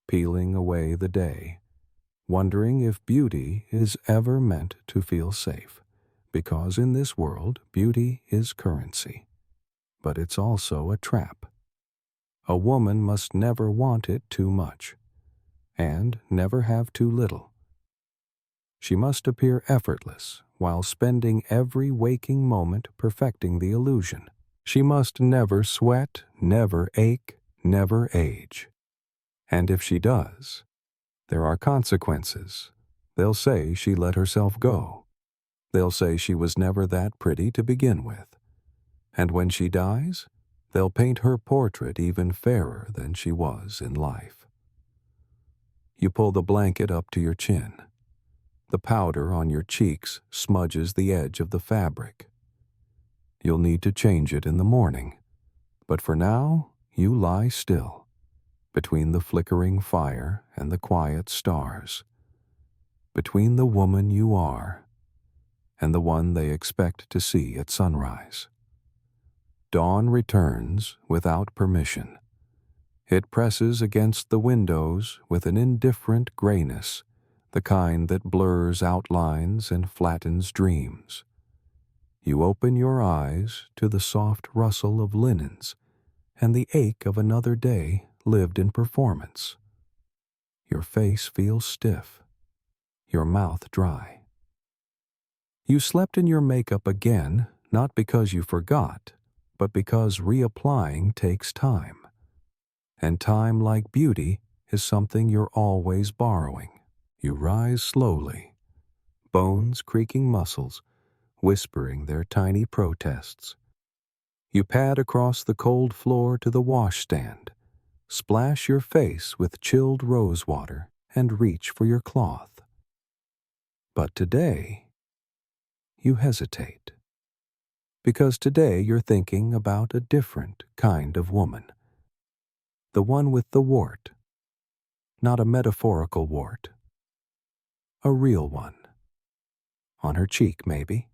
peeling away the day, wondering if beauty is ever meant to feel safe, because in this world beauty is currency. But it's also a trap. A woman must never want it too much, and never have too little. She must appear effortless while spending every waking moment perfecting the illusion. She must never sweat, never ache, never age. And if she does, there are consequences. They'll say she let herself go. They'll say she was never that pretty to begin with. And when she dies, they'll paint her portrait even fairer than she was in life. You pull the blanket up to your chin. The powder on your cheeks smudges the edge of the fabric. You'll need to change it in the morning, but for now, you lie still, between the flickering fire and the quiet stars, between the woman you are and the one they expect to see at sunrise. Dawn returns without permission. It presses against the windows with an indifferent grayness, the kind that blurs outlines and flattens dreams. You open your eyes to the soft rustle of linens and the ache of another day lived in performance. Your face feels stiff, your mouth dry. You slept in your makeup again, not because you forgot, but because reapplying takes time. And time, like beauty, is something you're always borrowing. You rise slowly, bones creaking muscles, whispering their tiny protests. You pad across the cold floor to the washstand, splash your face with chilled rose water, and reach for your cloth. But today, you hesitate. Because today you're thinking about a different kind of woman. The one with the wart. Not a metaphorical wart. A real one. On her cheek, maybe.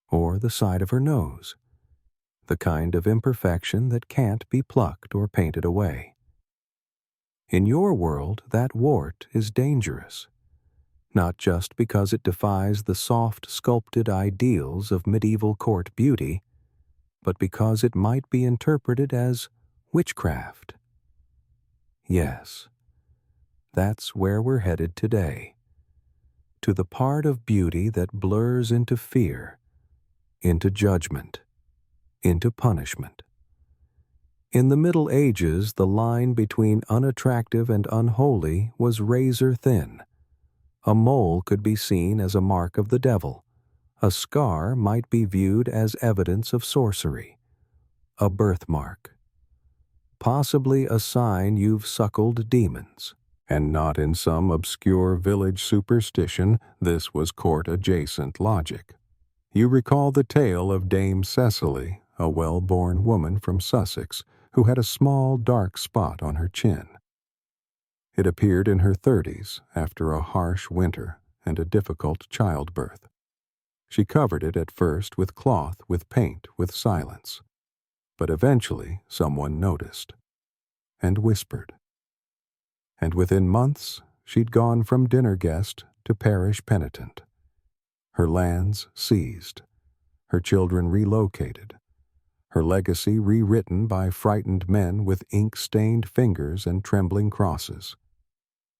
Or the side of her nose. The kind of imperfection that can't be plucked or painted away. In your world, that wart is dangerous. Not just because it defies the soft, sculpted ideals of medieval court beauty, but because it might be interpreted as witchcraft. Yes, that's where we're headed today. To the part of beauty that blurs into fear, into judgment, into punishment. In the Middle Ages, the line between unattractive and unholy was razor thin. A mole could be seen as a mark of the devil. A scar might be viewed as evidence of sorcery. A birthmark. Possibly a sign you've suckled demons. And not in some obscure village superstition, this was court-adjacent logic. You recall the tale of Dame Cecily, a well-born woman from Sussex, who had a small dark spot on her chin. It appeared in her 30s after a harsh winter and a difficult childbirth. She covered it at first with cloth, with paint, with silence. But eventually someone noticed and whispered. And within months she'd gone from dinner guest to parish penitent. Her lands seized, her children relocated, her legacy rewritten by frightened men with ink-stained fingers and trembling crosses.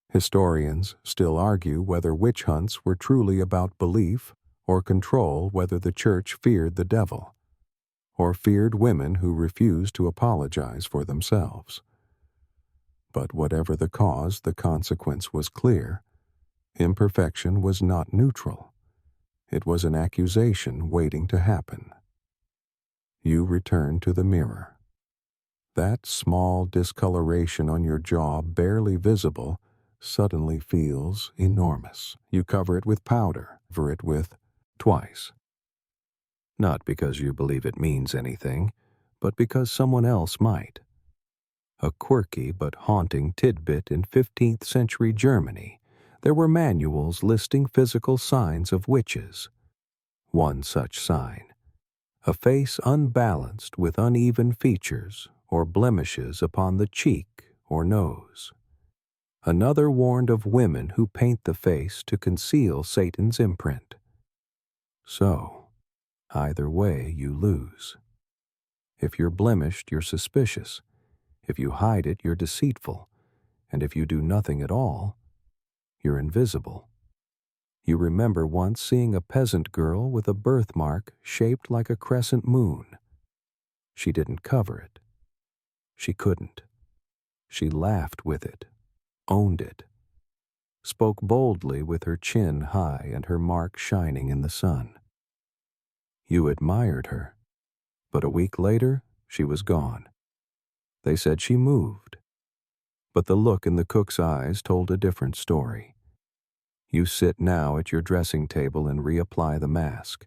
Historians still argue whether witch hunts were truly about belief or control, whether the church feared the devil, or feared women who refused to apologize for themselves. But whatever the cause, the consequence was clear. Imperfection was not neutral. It was an accusation waiting to happen. You return to the mirror. That small discoloration on your jaw, barely visible, suddenly feels enormous. You cover it with powder, cover it with twice. Not because you believe it means anything, but because someone else might. A quirky but haunting tidbit in 15th century Germany, there were manuals listing physical signs of witches. One such sign, a face unbalanced with uneven features or blemishes upon the cheek or nose. Another warned of women who paint the face to conceal Satan's imprint. So, either way you lose. If you're blemished, you're suspicious. If you hide it, you're deceitful. And if you do nothing at all, you're invisible. You remember once seeing a peasant girl with a birthmark shaped like a crescent moon. She didn't cover it. She couldn't. She laughed with it, owned it, spoke boldly with her chin high and her mark shining in the sun. You admired her, but a week later, she was gone. They said she moved. But the look in the cook's eyes told a different story. You sit now at your dressing table and reapply the mask.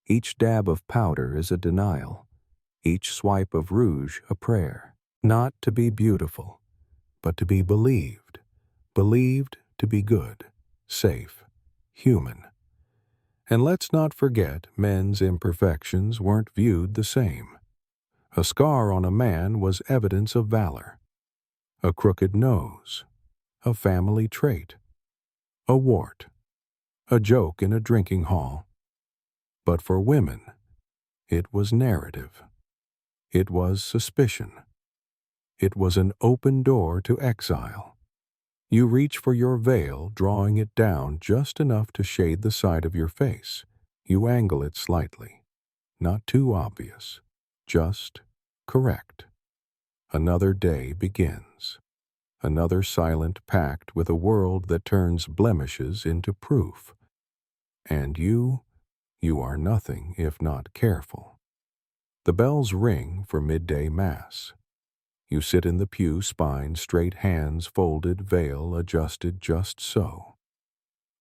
Each dab of powder is a denial. Each swipe of rouge a prayer. Not to be beautiful, but to be believed. Believed to be good, safe, human. And let's not forget men's imperfections weren't viewed the same. A scar on a man was evidence of valor. A crooked nose, a family trait. A wart, a joke in a drinking hall. But for women, it was narrative. It was suspicion. It was an open door to exile. You reach for your veil, drawing it down just enough to shade the side of your face. You angle it slightly. Not too obvious. Just correct. Another day begins. Another silent pact with a world that turns blemishes into proof. And you are nothing if not careful. The bells ring for midday mass. You sit in the pew, spine straight, hands folded, veil adjusted just so.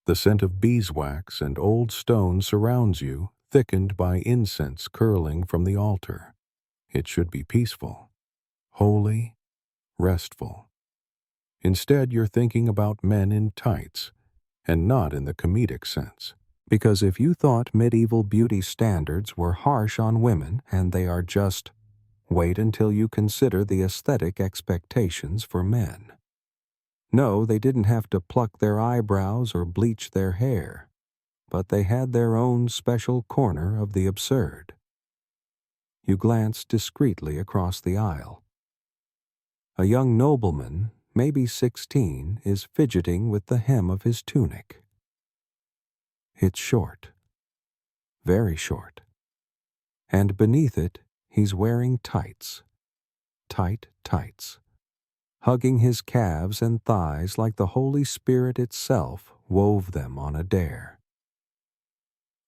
The scent of beeswax and old stone surrounds you, thickened by incense curling from the altar. It should be peaceful, holy, restful. Instead, you're thinking about men in tights, and not in the comedic sense. Because if you thought medieval beauty standards were harsh on women and they are just, wait until you consider the aesthetic expectations for men. No, they didn't have to pluck their eyebrows or bleach their hair, but they had their own special corner of the absurd. You glance discreetly across the aisle. A young nobleman, maybe 16, is fidgeting with the hem of his tunic. It's short, very short, and beneath it he's wearing tights, tight tights, hugging his calves and thighs like the Holy Spirit itself wove them on a dare.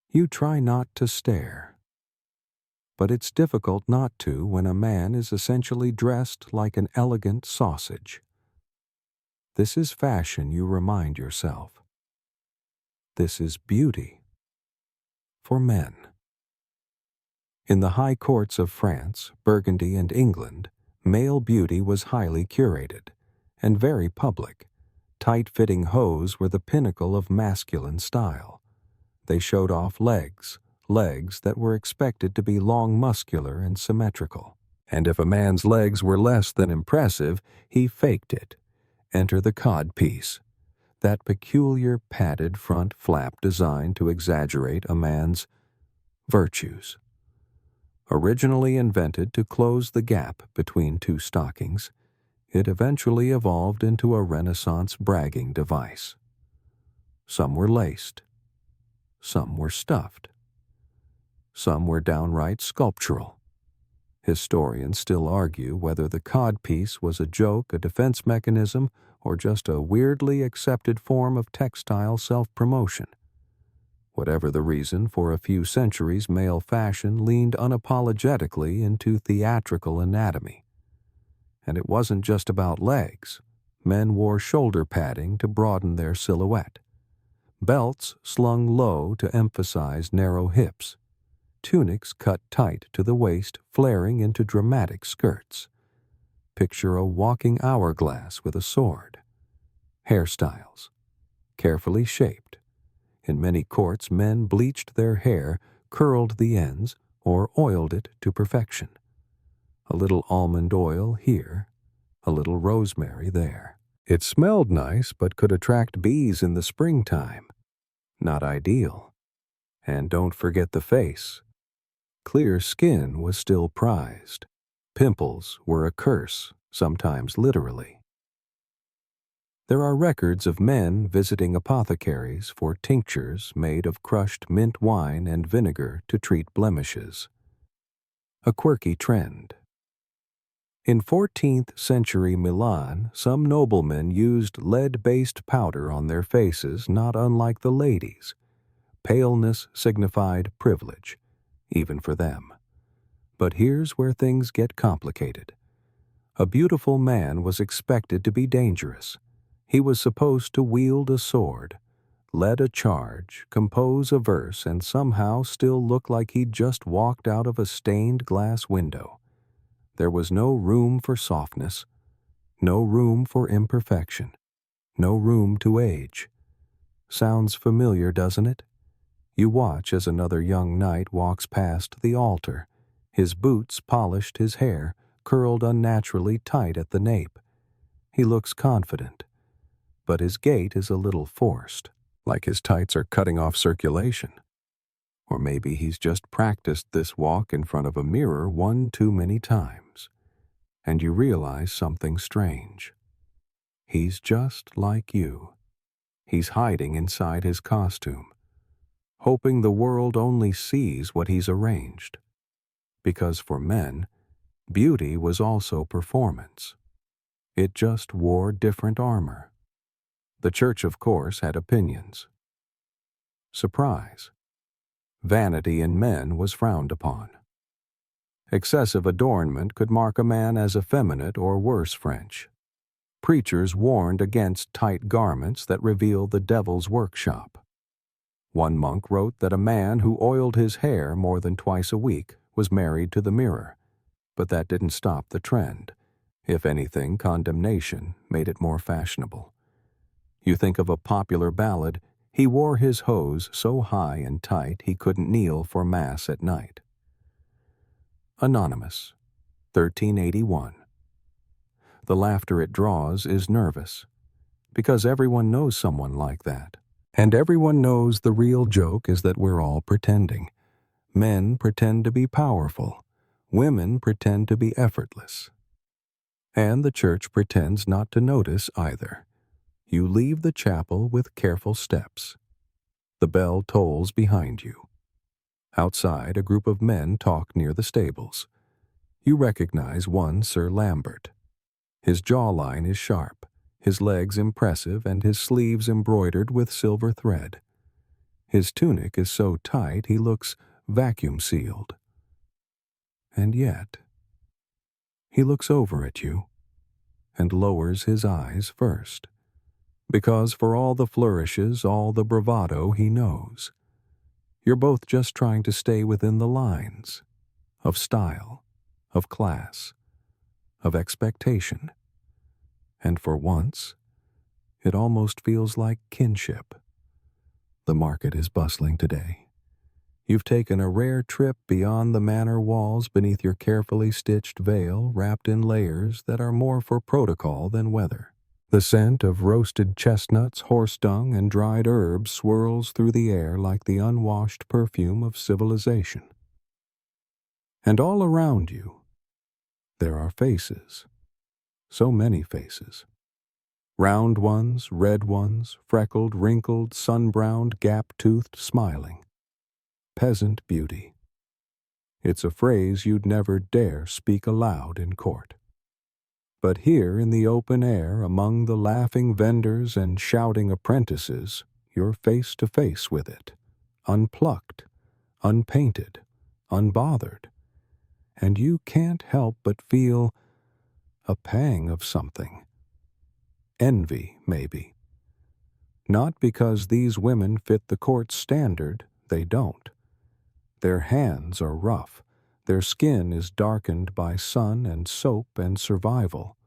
You try not to stare, but it's difficult not to when a man is essentially dressed like an elegant sausage. This is fashion, you remind yourself. This is beauty for men. In the high courts of France, Burgundy, and England, male beauty was highly curated and very public. Tight-fitting hose were the pinnacle of masculine style. They showed off legs that were expected to be long, muscular, and symmetrical. And if a man's legs were less than impressive, he faked it. Enter the codpiece, that peculiar padded front flap designed to exaggerate a man's virtues. Originally invented to close the gap between two stockings, it eventually evolved into a Renaissance bragging device. Some were laced, some were stuffed, some were downright sculptural. Historians still argue whether the codpiece was a joke, a defense mechanism, or just a weirdly accepted form of textile self-promotion. Whatever the reason, for a few centuries male fashion leaned unapologetically into theatrical anatomy. And it wasn't just about legs. Men wore shoulder padding to broaden their silhouette. Belts slung low to emphasize narrow hips. Tunics cut tight to the waist, flaring into dramatic skirts. Picture a walking hourglass with a sword. Hairstyles, carefully shaped. In many courts, men bleached their hair, curled the ends, or oiled it to perfection. A little almond oil here, a little rosemary there. It smelled nice, but could attract bees in the springtime. Not ideal. And don't forget the face. Clear skin was still prized. Pimples were a curse, sometimes literally. There are records of men visiting apothecaries for tinctures made of crushed mint wine and vinegar to treat blemishes. A quirky trend. In 14th century Milan, some noblemen used lead-based powder on their faces, not unlike the ladies. Paleness signified privilege, even for them. But here's where things get complicated. A beautiful man was expected to be dangerous. He was supposed to wield a sword, lead a charge, compose a verse, and somehow still look like he'd just walked out of a stained glass window. There was no room for softness, no room for imperfection, no room to age. Sounds familiar, doesn't it? You watch as another young knight walks past the altar. His boots polished, his hair curled unnaturally tight at the nape. He looks confident, but his gait is a little forced, like his tights are cutting off circulation. Or maybe he's just practiced this walk in front of a mirror one too many times, and you realize something strange. He's just like you. He's hiding inside his costume, hoping the world only sees what he's arranged. Because for men, beauty was also performance. It just wore different armor. The church, of course, had opinions. Surprise. Vanity in men was frowned upon. Excessive adornment could mark a man as effeminate or worse French. Preachers warned against tight garments that reveal the devil's workshop. One monk wrote that a man who oiled his hair more than twice a week was married to the mirror, but that didn't stop the trend. If anything, condemnation made it more fashionable. You think of a popular ballad, "He wore his hose so high and tight he couldn't kneel for Mass at night." Anonymous, 1381. The laughter it draws is nervous, because everyone knows someone like that. And everyone knows the real joke is that we're all pretending. Men pretend to be powerful. Women pretend to be effortless. And the church pretends not to notice either. You leave the chapel with careful steps. The bell tolls behind you. Outside, a group of men talk near the stables. You recognize one Sir Lambert. His jawline is sharp, his legs impressive, and his sleeves embroidered with silver thread. His tunic is so tight he looks vacuum-sealed. And yet, he looks over at you and lowers his eyes first, because for all the flourishes, all the bravado, he knows. You're both just trying to stay within the lines of style, of class, of expectation. And for once, it almost feels like kinship. The market is bustling today. You've taken a rare trip beyond the manor walls beneath your carefully stitched veil wrapped in layers that are more for protocol than weather. The scent of roasted chestnuts, horse dung, and dried herbs swirls through the air like the unwashed perfume of civilization. And all around you, there are faces. So many faces. Round ones, red ones, freckled, wrinkled, sun-browned, gap-toothed, smiling. Peasant beauty. It's a phrase you'd never dare speak aloud in court. But here in the open air, among the laughing vendors and shouting apprentices, you're face to face with it, unplucked, unpainted, unbothered, and you can't help but feel a pang of something. Envy, maybe. Not because these women fit the court's standard, they don't. Their hands are rough. Their skin is darkened by sun and soap and survival.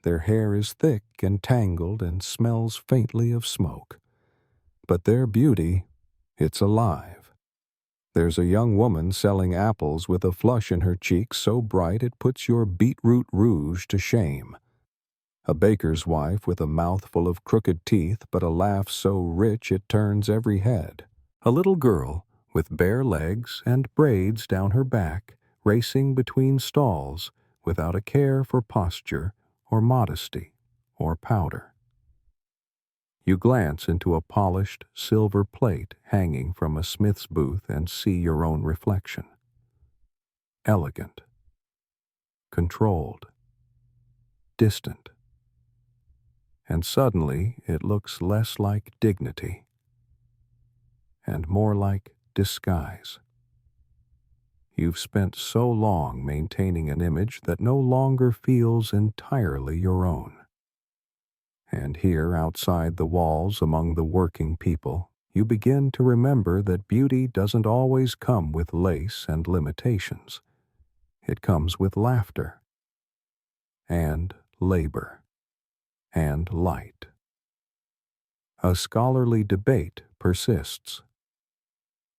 Their hair is thick and tangled and smells faintly of smoke. But their beauty, it's alive. There's a young woman selling apples with a flush in her cheeks so bright it puts your beetroot rouge to shame. A baker's wife with a mouthful of crooked teeth but a laugh so rich it turns every head. A little girl with bare legs and braids down her back, racing between stalls without a care for posture or modesty or powder. You glance into a polished silver plate hanging from a smith's booth and see your own reflection. Elegant, controlled, distant. And suddenly it looks less like dignity and more like disguise. You've spent so long maintaining an image that no longer feels entirely your own. And here, outside the walls among the working people, you begin to remember that beauty doesn't always come with lace and limitations. It comes with laughter, and labor, and light. A scholarly debate persists.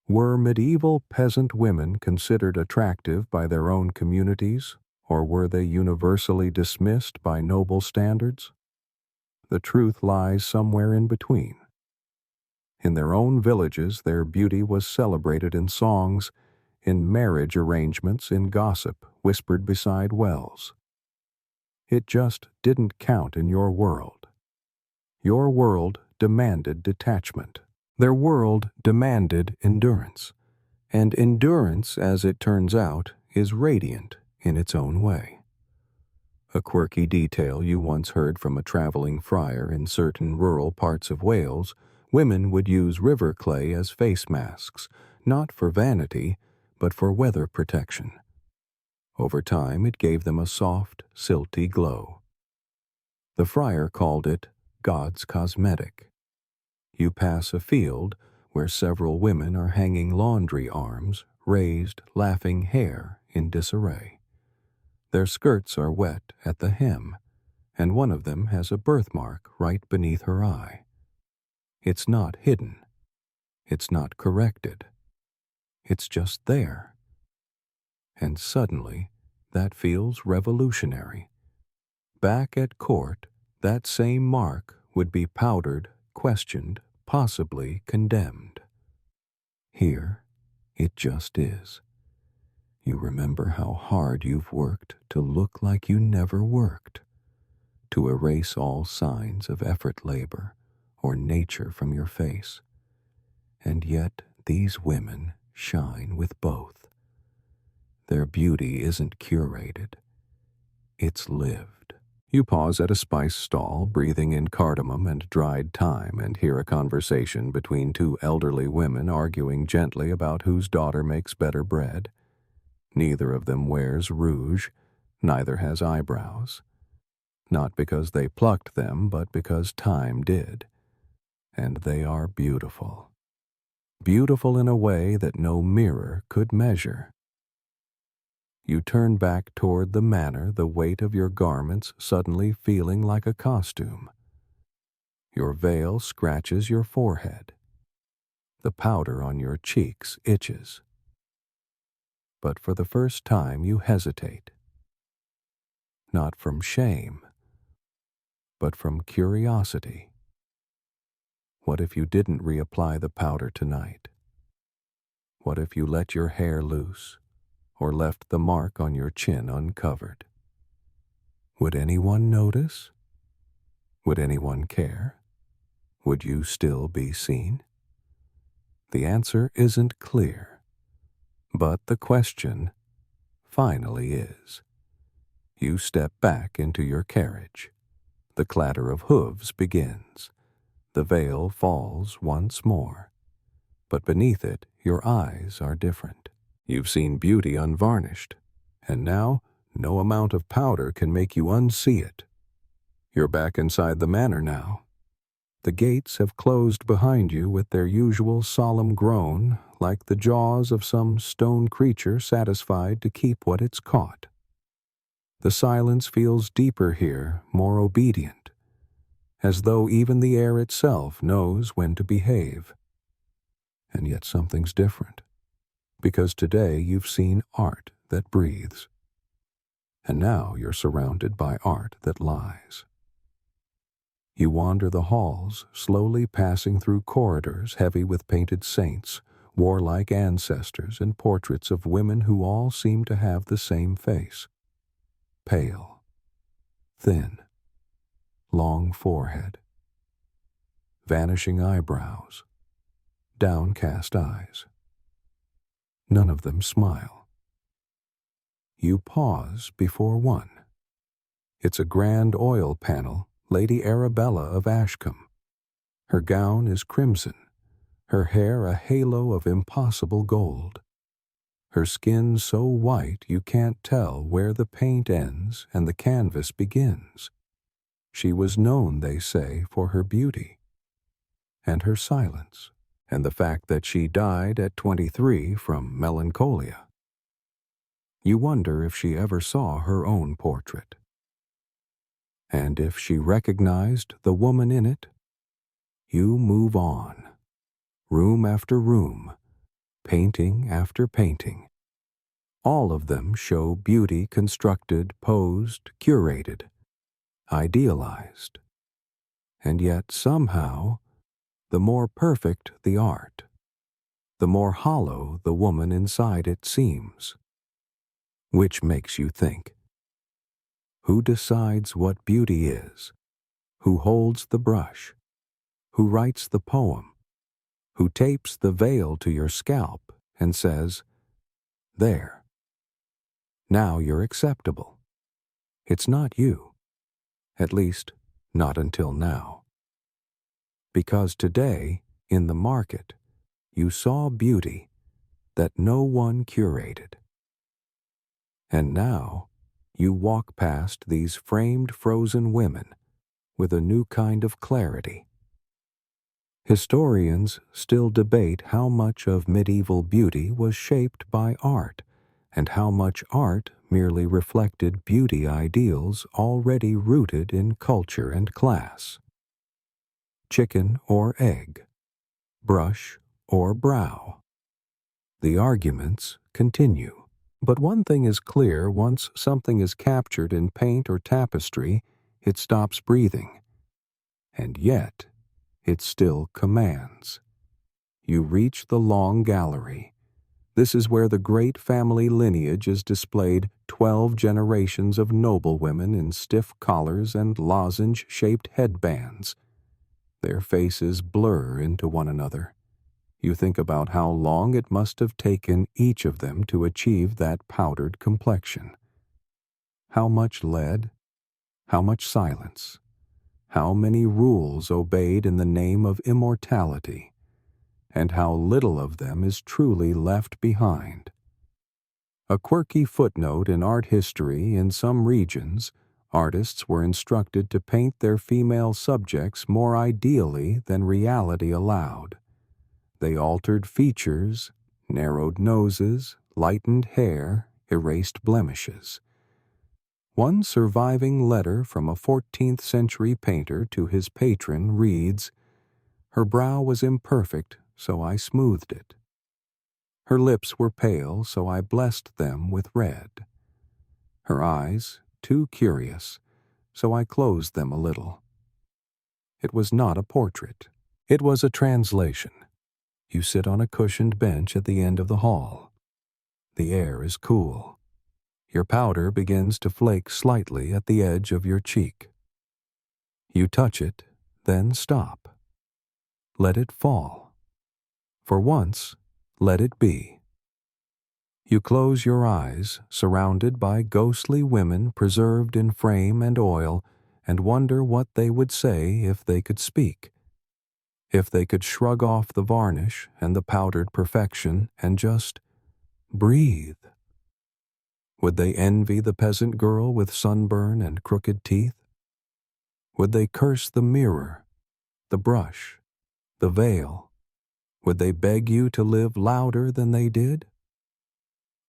Were medieval peasant women considered attractive by their own communities, or were they universally dismissed by noble standards? The truth lies somewhere in between. In their own villages, their beauty was celebrated in songs, in marriage arrangements, in gossip whispered beside wells. It just didn't count in your world. Your world demanded detachment. Their world demanded endurance. And endurance, as it turns out, is radiant in its own way. A quirky detail you once heard from a traveling friar in certain rural parts of Wales: women would use river clay as face masks, not for vanity, but for weather protection. Over time, it gave them a soft, silty glow. The friar called it God's cosmetic. You pass a field where several women are hanging laundry arms, raised, laughing hair in disarray. Their skirts are wet at the hem, and one of them has a birthmark right beneath her eye. It's not hidden. It's not corrected. It's just there. And suddenly, that feels revolutionary. Back at court, that same mark would be powdered, questioned, possibly condemned. Here, it just is. You remember how hard you've worked to look like you never worked, to erase all signs of effort, labor, or nature from your face. And yet these women shine with both. Their beauty isn't curated. It's lived. You pause at a spice stall, breathing in cardamom and dried thyme, and hear a conversation between two elderly women arguing gently about whose daughter makes better bread. Neither of them wears rouge, neither has eyebrows. Not because they plucked them, but because time did. And they are beautiful. Beautiful in a way that no mirror could measure. You turn back toward the manor, the weight of your garments suddenly feeling like a costume. Your veil scratches your forehead. The powder on your cheeks itches. But for the first time you hesitate. Not from shame, but from curiosity. What if you didn't reapply the powder tonight? What if you let your hair loose, or left the mark on your chin uncovered? Would anyone notice? Would anyone care? Would you still be seen? The answer isn't clear, but the question finally is. You step back into your carriage. The clatter of hooves begins. The veil falls once more, but beneath it your eyes are different. You've seen beauty unvarnished, and now no amount of powder can make you unsee it. You're back inside the manor now. The gates have closed behind you with their usual solemn groan, like the jaws of some stone creature satisfied to keep what it's caught. The silence feels deeper here, more obedient, as though even the air itself knows when to behave. And yet something's different, because today you've seen art that breathes, and now you're surrounded by art that lies. You wander the halls, slowly passing through corridors heavy with painted saints, warlike ancestors, and portraits of women who all seem to have the same face. Pale, thin, long forehead, vanishing eyebrows, downcast eyes. None of them smile. You pause before one. It's a grand oil panel, Lady Arabella of Ashcombe. Her gown is crimson, her hair a halo of impossible gold. Her skin so white you can't tell where the paint ends and the canvas begins. She was known, they say, for her beauty, and her silence, and the fact that she died at 23 from melancholia. You wonder if she ever saw her own portrait. And if she recognized the woman in it, you move on, room after room, painting after painting. All of them show beauty constructed, posed, curated, idealized. And yet somehow, the more perfect the art, the more hollow the woman inside it seems. Which makes you think. Who decides what beauty is? Who holds the brush? Who writes the poem? Who tapes the veil to your scalp and says, "There. Now you're acceptable." It's not you. At least, not until now. Because today, in the market, you saw beauty that no one curated. And now, you walk past these framed frozen women with a new kind of clarity. Historians still debate how much of medieval beauty was shaped by art, and how much art merely reflected beauty ideals already rooted in culture and class. Chicken or egg, brush or brow. The arguments continue. But one thing is clear: once something is captured in paint or tapestry, it stops breathing. And yet, it still commands. You reach the long gallery. This is where the great family lineage is displayed: 12 generations of noblewomen in stiff collars and lozenge-shaped headbands. Their faces blur into one another. You think about how long it must have taken each of them to achieve that powdered complexion. How much lead? How much silence? How many rules obeyed in the name of immortality? And how little of them is truly left behind. A quirky footnote in art history: in some regions, artists were instructed to paint their female subjects more ideally than reality allowed. They altered features, narrowed noses, lightened hair, erased blemishes. One surviving letter from a 14th century painter to his patron reads, "Her brow was imperfect, so I smoothed it. Her lips were pale, so I blessed them with red. Her eyes, too curious, so I closed them a little." It was not a portrait. It was a translation. You sit on a cushioned bench at the end of the hall. The air is cool. Your powder begins to flake slightly at the edge of your cheek. You touch it, then stop. Let it fall. For once, let it be. You close your eyes, surrounded by ghostly women preserved in frame and oil, and wonder what they would say if they could speak. If they could shrug off the varnish and the powdered perfection and just breathe. Would they envy the peasant girl with sunburn and crooked teeth? Would they curse the mirror, the brush, the veil? Would they beg you to live louder than they did?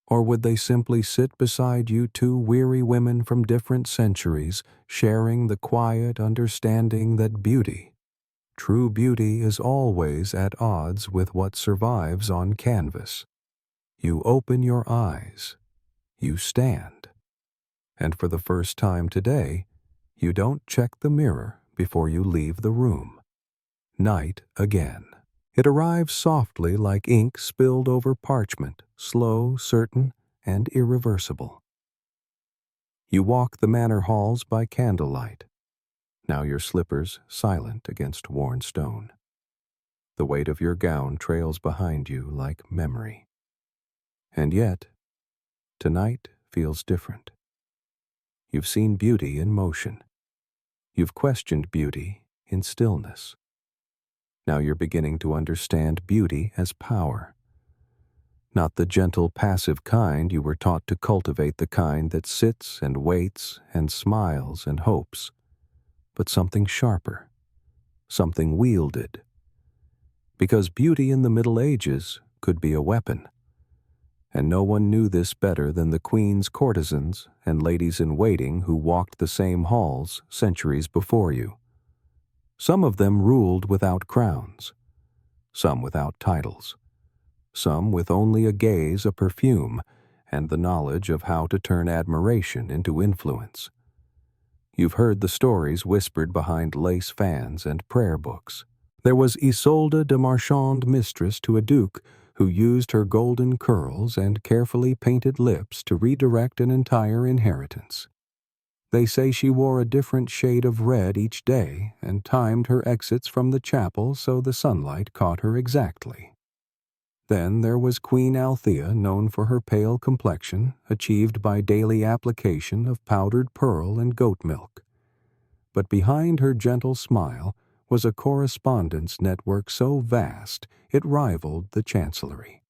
Or would they simply sit beside you, two weary women from different centuries, sharing the quiet understanding that beauty, true beauty, is always at odds with what survives on canvas? You open your eyes. You stand. And for the first time today, you don't check the mirror before you leave the room. Night again. It arrives softly like ink spilled over parchment, slow, certain, and irreversible. You walk the manor halls by candlelight. Now your slippers silent against worn stone. The weight of your gown trails behind you like memory. And yet, tonight feels different. You've seen beauty in motion. You've questioned beauty in stillness. Now you're beginning to understand beauty as power. Not the gentle, passive kind you were taught to cultivate, the kind that sits and waits and smiles and hopes, but something sharper, something wielded. Because beauty in the Middle Ages could be a weapon. And no one knew this better than the queen's courtesans and ladies-in-waiting who walked the same halls centuries before you. Some of them ruled without crowns, some without titles, some with only a gaze, a perfume, and the knowledge of how to turn admiration into influence. You've heard the stories whispered behind lace fans and prayer books. There was Isolde de Marchand, mistress to a duke, who used her golden curls and carefully painted lips to redirect an entire inheritance. They say she wore a different shade of red each day and timed her exits from the chapel so the sunlight caught her exactly. Then there was Queen Althea, known for her pale complexion, achieved by daily application of powdered pearl and goat milk. But behind her gentle smile was a correspondence network so vast it rivaled the chancellery.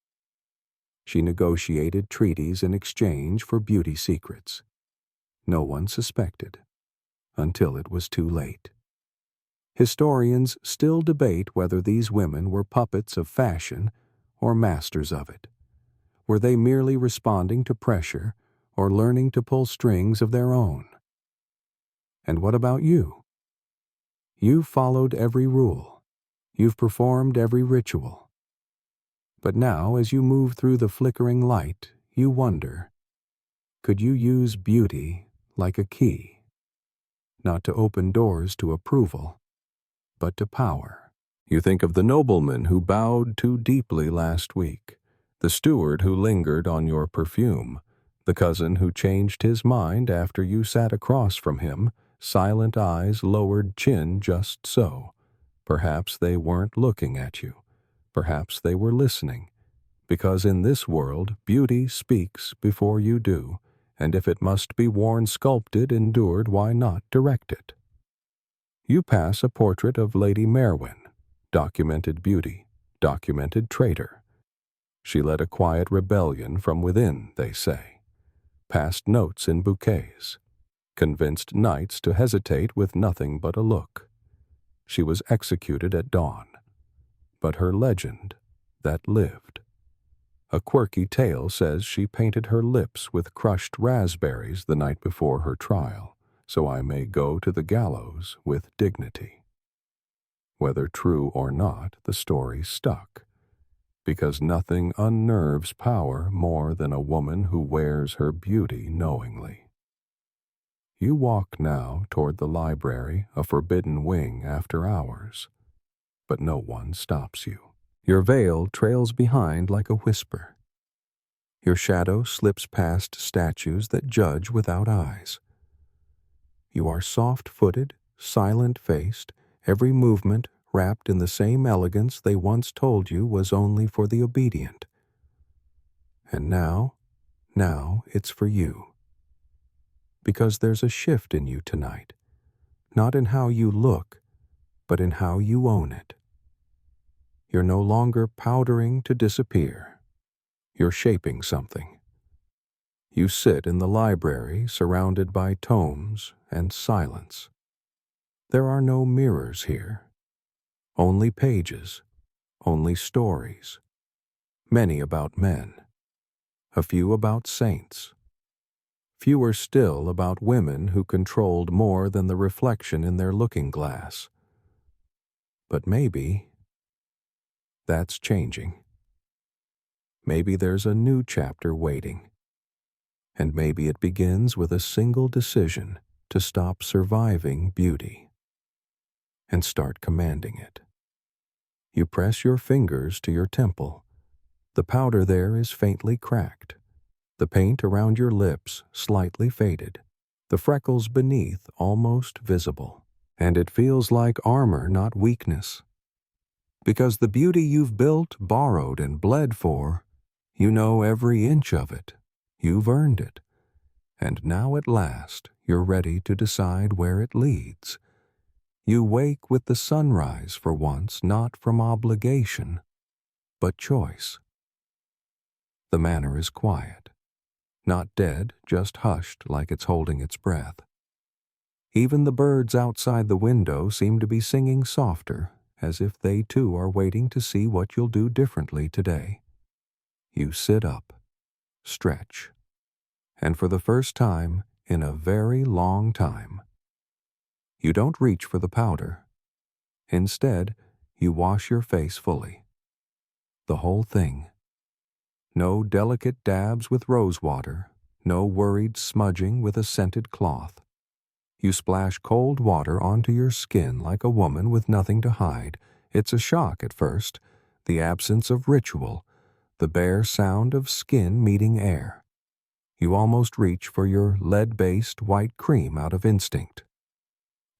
She negotiated treaties in exchange for beauty secrets. No one suspected, until it was too late. Historians still debate whether these women were puppets of fashion or masters of it. Were they merely responding to pressure or learning to pull strings of their own? And what about you? You've followed every rule. You've performed every ritual. But now, as you move through the flickering light, you wonder, could you use beauty like a key? Not to open doors to approval, but to power. You think of the nobleman who bowed too deeply last week, the steward who lingered on your perfume, the cousin who changed his mind after you sat across from him, silent eyes, lowered chin just so. Perhaps they weren't looking at you. Perhaps they were listening. Because in this world, beauty speaks before you do, and if it must be worn sculpted, endured, why not direct it? You pass a portrait of Lady Merwin, documented beauty, documented traitor. She led a quiet rebellion from within, they say. Passed notes in bouquets, convinced knights to hesitate with nothing but a look. She was executed at dawn. But her legend, that lived. A quirky tale says she painted her lips with crushed raspberries the night before her trial, so I may go to the gallows with dignity. Whether true or not, the story stuck, because nothing unnerves power more than a woman who wears her beauty knowingly. You walk now toward the library, a forbidden wing after hours, but no one stops you. Your veil trails behind like a whisper. Your shadow slips past statues that judge without eyes. You are soft-footed, silent-faced, every movement wrapped in the same elegance they once told you was only for the obedient. And now it's for you. Because there's a shift in you tonight, not in how you look, but in how you own it. You're no longer powdering to disappear. You're shaping something. You sit in the library surrounded by tomes and silence. There are no mirrors here. Only pages, only stories. Many about men. A few about saints. Fewer still about women who controlled more than the reflection in their looking glass. But maybe that's changing. Maybe there's a new chapter waiting. And maybe it begins with a single decision to stop surviving beauty and start commanding it. You press your fingers to your temple. The powder there is faintly cracked. The paint around your lips slightly faded. The freckles beneath almost visible. And it feels like armor, not weakness. Because the beauty you've built, borrowed, and bled for, you know every inch of it. You've earned it. And now at last, you're ready to decide where it leads. You wake with the sunrise for once, not from obligation, but choice. The manor is quiet. Not dead, just hushed like it's holding its breath. Even the birds outside the window seem to be singing softer, as if they too are waiting to see what you'll do differently today. You sit up, stretch, and for the first time in a very long time, you don't reach for the powder. Instead, you wash your face fully. The whole thing. No delicate dabs with rose water, no worried smudging with a scented cloth. You splash cold water onto your skin like a woman with nothing to hide. It's a shock at first, the absence of ritual, the bare sound of skin meeting air. You almost reach for your lead-based white cream out of instinct.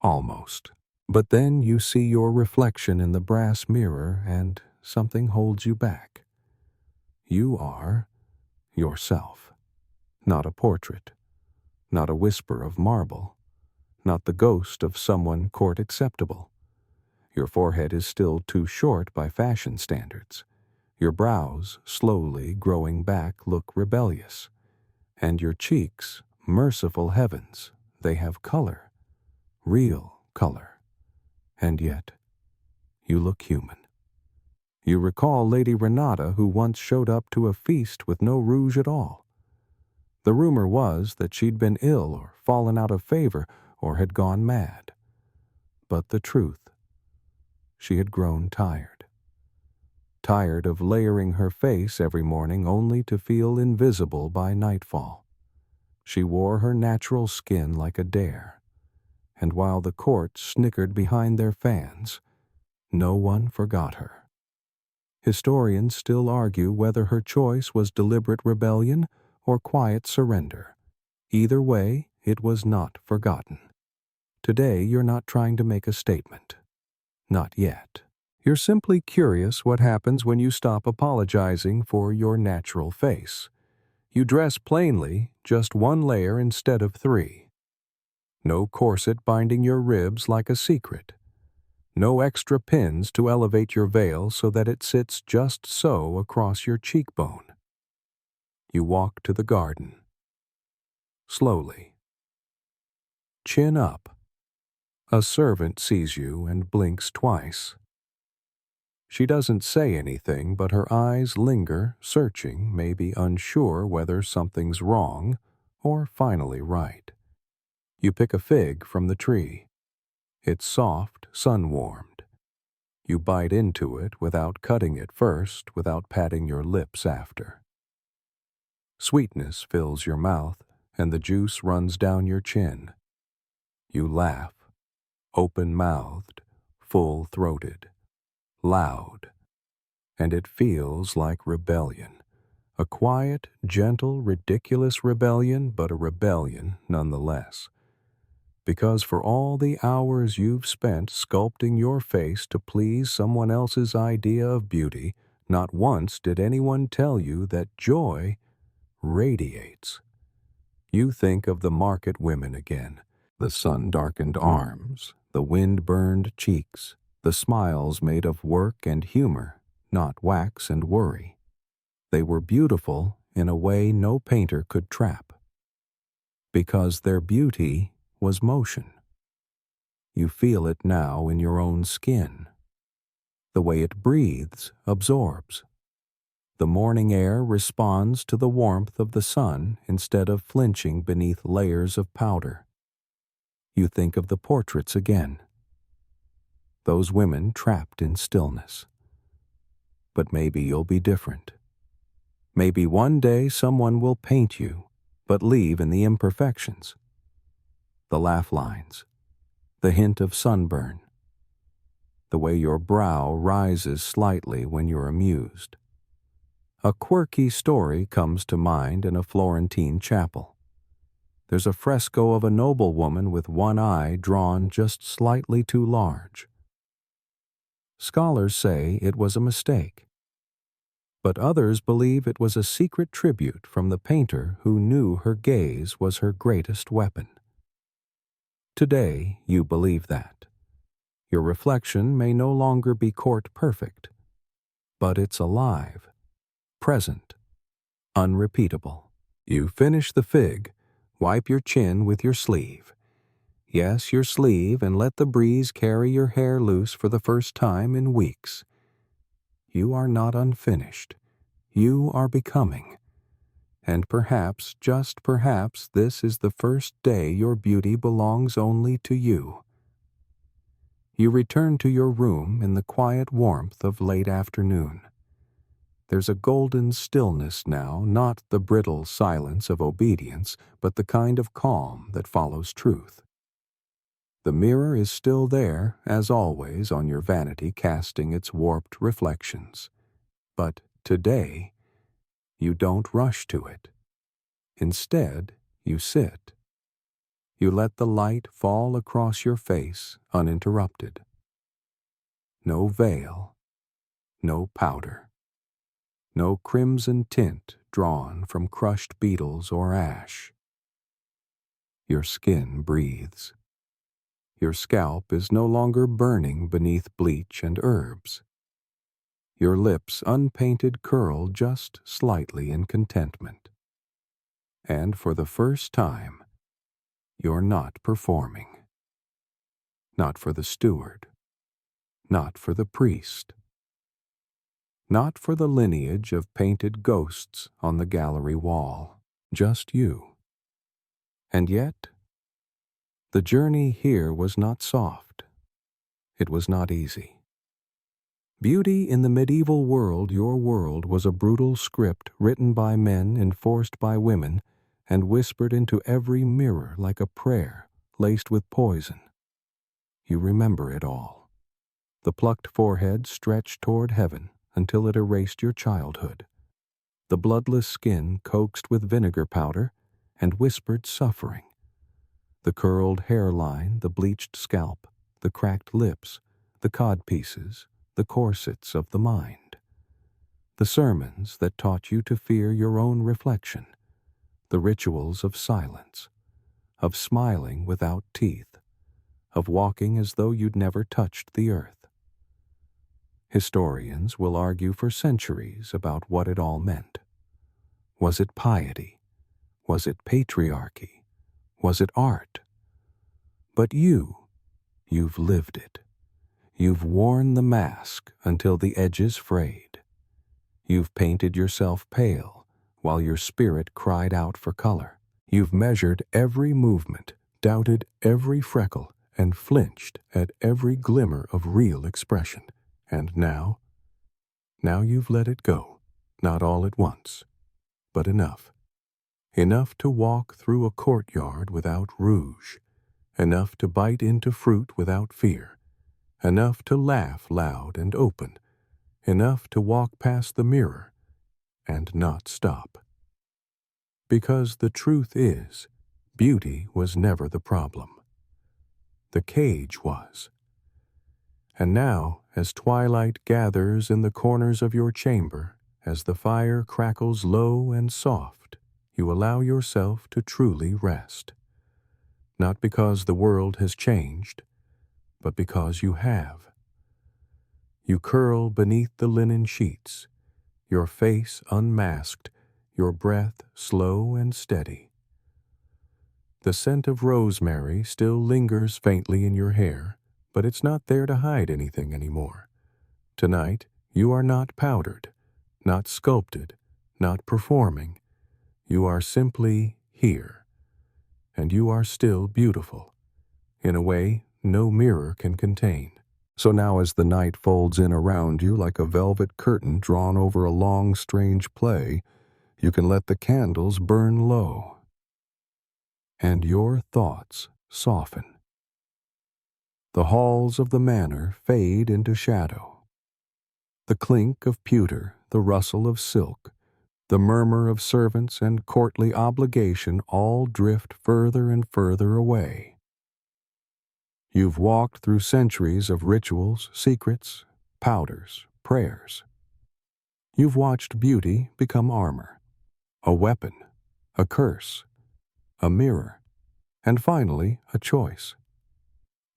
Almost. But then you see your reflection in the brass mirror and something holds you back. You are yourself. Not a portrait. Not a whisper of marble. Not the ghost of someone court acceptable. Your forehead is still too short by fashion standards. Your brows, slowly growing back, look rebellious. And your cheeks, merciful heavens, they have color. Real color. And yet, you look human. You recall Lady Renata, who once showed up to a feast with no rouge at all. The rumor was that she'd been ill or fallen out of favor or had gone mad. But the truth, she had grown tired. Tired of layering her face every morning only to feel invisible by nightfall. She wore her natural skin like a dare, and while the court snickered behind their fans, no one forgot her. Historians still argue whether her choice was deliberate rebellion or quiet surrender. Either way, it was not forgotten. Today, you're not trying to make a statement. Not yet. You're simply curious what happens when you stop apologizing for your natural face. You dress plainly, just one layer instead of 3. No corset binding your ribs like a secret. No extra pins to elevate your veil so that it sits just so across your cheekbone. You walk to the garden. Slowly. Chin up. A servant sees you and blinks twice. She doesn't say anything, but her eyes linger, searching, maybe unsure whether something's wrong or finally right. You pick a fig from the tree. It's soft, sun-warmed. You bite into it without cutting it first, without patting your lips after. Sweetness fills your mouth, and the juice runs down your chin. You laugh, open-mouthed, full-throated, loud, and it feels like rebellion. A quiet, gentle, ridiculous rebellion, but a rebellion nonetheless. Because for all the hours you've spent sculpting your face to please someone else's idea of beauty, not once did anyone tell you that joy radiates. You think of the market women again, the sun-darkened arms, the wind-burned cheeks, the smiles made of work and humor, not wax and worry. They were beautiful in a way no painter could trap. Because their beauty was motion. You feel it now in your own skin. The way it breathes, absorbs. The morning air responds to the warmth of the sun instead of flinching beneath layers of powder. You think of the portraits again. Those women trapped in stillness. But maybe you'll be different. Maybe one day someone will paint you, but leave in the imperfections. The laugh lines, the hint of sunburn, the way your brow rises slightly when you're amused. A quirky story comes to mind in a Florentine chapel. There's a fresco of a noblewoman with one eye drawn just slightly too large. Scholars say it was a mistake, but others believe it was a secret tribute from the painter who knew her gaze was her greatest weapon. Today, you believe that. Your reflection may no longer be court perfect, but it's alive, present, unrepeatable. You finish the fig, wipe your chin with your sleeve. Yes, your sleeve, and let the breeze carry your hair loose for the first time in weeks. You are not unfinished. You are becoming. And perhaps, just perhaps, this is the first day your beauty belongs only to you. You return to your room in the quiet warmth of late afternoon. There's a golden stillness now, not the brittle silence of obedience, but the kind of calm that follows truth. The mirror is still there, as always, on your vanity casting its warped reflections. But today, you don't rush to it. Instead, you sit. You let the light fall across your face uninterrupted. No veil, no powder, no crimson tint drawn from crushed beetles or ash. Your skin breathes. Your scalp is no longer burning beneath bleach and herbs. Your lips unpainted curl just slightly in contentment. And for the first time, you're not performing. Not for the steward, not for the priest, not for the lineage of painted ghosts on the gallery wall, just you. And yet, the journey here was not soft. It was not easy. Beauty in the medieval world, your world, was a brutal script written by men, enforced by women, and whispered into every mirror like a prayer laced with poison. You remember it all. The plucked forehead stretched toward heaven until it erased your childhood. The bloodless skin coaxed with vinegar powder and whispered suffering. The curled hairline, the bleached scalp, the cracked lips, the codpieces, the corsets of the mind. The sermons that taught you to fear your own reflection. The rituals of silence, of smiling without teeth, of walking as though you'd never touched the earth. Historians will argue for centuries about what it all meant. Was it piety? Was it patriarchy? Was it art? But you've lived it. You've worn the mask until the edges frayed. You've painted yourself pale while your spirit cried out for color. You've measured every movement, doubted every freckle, and flinched at every glimmer of real expression. And now you've let it go, not all at once, but enough. Enough to walk through a courtyard without rouge, enough to bite into fruit without fear, enough to laugh loud and open, enough to walk past the mirror and not stop. Because the truth is, beauty was never the problem. The cage was. And now, as twilight gathers in the corners of your chamber, as the fire crackles low and soft, you allow yourself to truly rest. Not because the world has changed, but because you have. You curl beneath the linen sheets, your face unmasked, your breath slow and steady. The scent of rosemary still lingers faintly in your hair, but it's not there to hide anything anymore. Tonight, you are not powdered, not sculpted, not performing. You are simply here, and you are still beautiful, in a way no mirror can contain. So now as the night folds in around you like a velvet curtain drawn over a long, strange play, you can let the candles burn low, and your thoughts soften. The halls of the manor fade into shadow. The clink of pewter, the rustle of silk, the murmur of servants and courtly obligation all drift further and further away. You've walked through centuries of rituals, secrets, powders, prayers. You've watched beauty become armor, a weapon, a curse, a mirror, and finally a choice.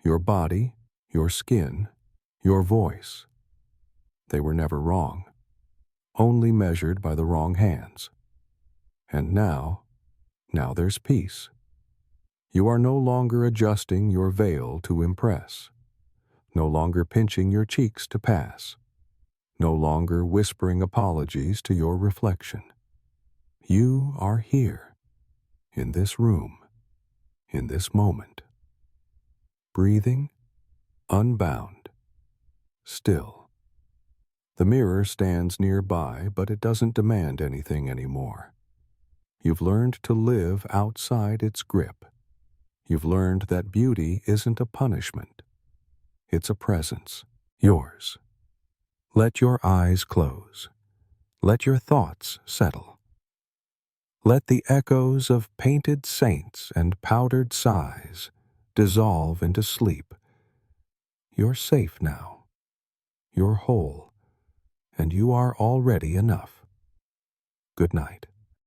Your body, your skin, your voice. They were never wrong, only measured by the wrong hands. And now there's peace. You are no longer adjusting your veil to impress, no longer pinching your cheeks to pass, no longer whispering apologies to your reflection. You are here, in this room, in this moment, breathing, unbound, still. The mirror stands nearby, but it doesn't demand anything anymore. You've learned to live outside its grip. You've learned that beauty isn't a punishment. It's a presence, yours. Let your eyes close. Let your thoughts settle. Let the echoes of painted saints and powdered sighs dissolve into sleep. You're safe now. You're whole. And you are already enough. Good night.